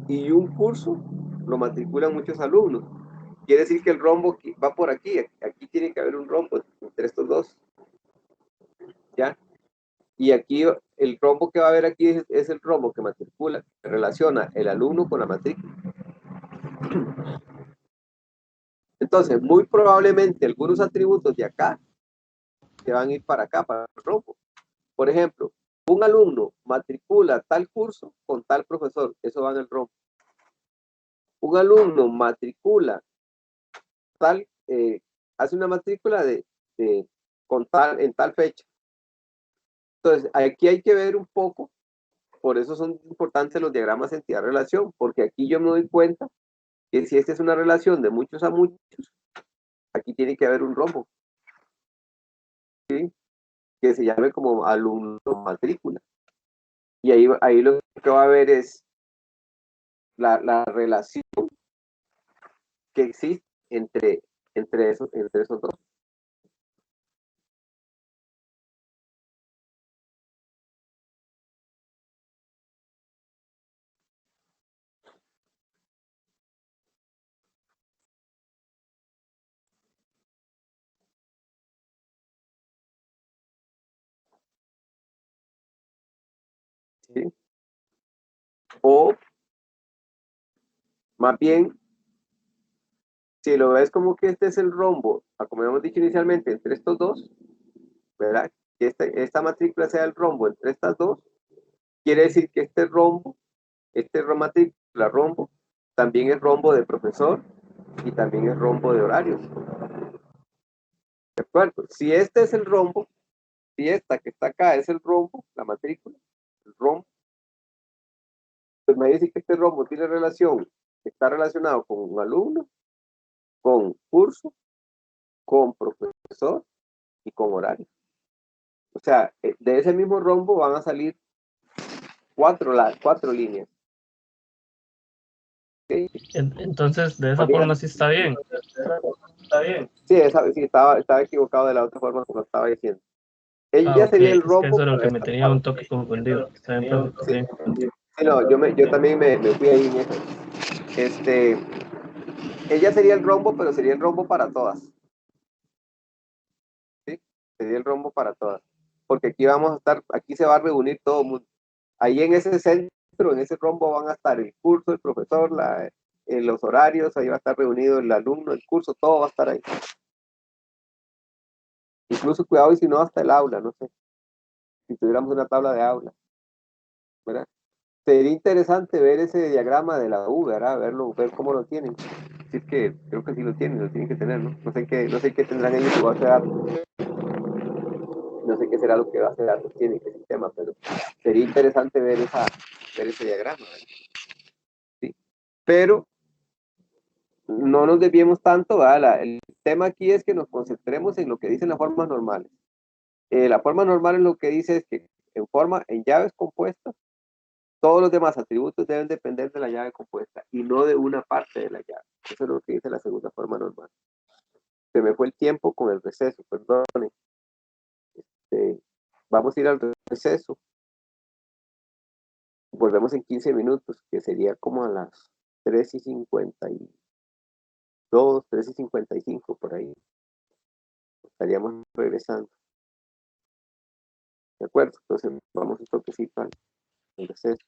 y un curso lo matriculan muchos alumnos. Quiere decir que el rombo va por aquí, aquí tiene que haber un rombo entre estos dos, ¿ya? Y aquí el rombo que va a haber aquí es el rombo que matricula, que relaciona el alumno con la matrícula. Entonces, muy probablemente algunos atributos de acá se van a ir para acá, para el rombo. Por ejemplo, un alumno matricula tal curso con tal profesor, eso va en el rombo. Un alumno matricula tal, hace una matrícula con tal, en tal fecha. Entonces, aquí hay que ver un poco, por eso son importantes los diagramas entidad-relación, porque aquí yo me doy cuenta que si esta es una relación de muchos a muchos, aquí tiene que haber un rombo, ¿sí? Que se llame como alumno matrícula. Y ahí lo que va a haber es la relación que existe entre esos dos. ¿Sí? O más bien, si lo ves como que este es el rombo, como hemos dicho inicialmente, entre estos dos, ¿verdad? Que esta matrícula sea el rombo entre estas dos, quiere decir que este rombo, matrícula rombo, también es rombo de profesor y también es rombo de horarios. ¿De acuerdo? Si este es el rombo, si esta que está acá es el rombo, la matrícula, el rombo, pues me dice que este rombo tiene relación, está relacionado con un alumno, con curso, con profesor y con horario. O sea, de ese mismo rombo van a salir cuatro líneas. ¿Okay? Entonces, de esa forma sí está bien. Sí, estaba equivocado de la otra forma como estaba diciendo. Ella Ok, sería el es que rombo. eso es lo que me tenía un toque confundido. Está bien, profe. Sí. Sí, no, yo también me fui ahí en eso. Ella sería el rombo, pero sería el rombo para todas. ¿Sí? Sería el rombo para todas. Porque aquí se va a reunir todo el mundo. Ahí en ese centro, en ese rombo van a estar el curso, el profesor, los horarios, ahí va a estar reunido el alumno, el curso, todo va a estar ahí. Incluso cuidado y si no, hasta el aula, no sé. Si tuviéramos una tabla de aula, ¿verdad? Sería interesante ver ese diagrama de la U, ¿verdad? Ver cómo lo tienen. Si es que creo que sí lo tienen que tener, ¿no? No sé qué tendrán ellos su base de datos. No sé qué será lo que base de datos tiene, qué sistema, pero sería interesante ver ese diagrama, ¿verdad? Sí. Pero no nos desviemos tanto, ¿verdad? El tema aquí es que nos concentremos en lo que dicen las formas normales. La forma normal es lo que dice es que en llaves compuestas, todos los demás atributos deben depender de la llave compuesta y no de una parte de la llave. Eso es lo que dice la segunda forma normal. Se me fue el tiempo con el receso, perdone. Vamos a ir al receso. Volvemos en 15 minutos, que sería como a las 3:52, 3:55 por ahí. Estaríamos regresando. ¿De acuerdo? Entonces vamos un toquecito al receso.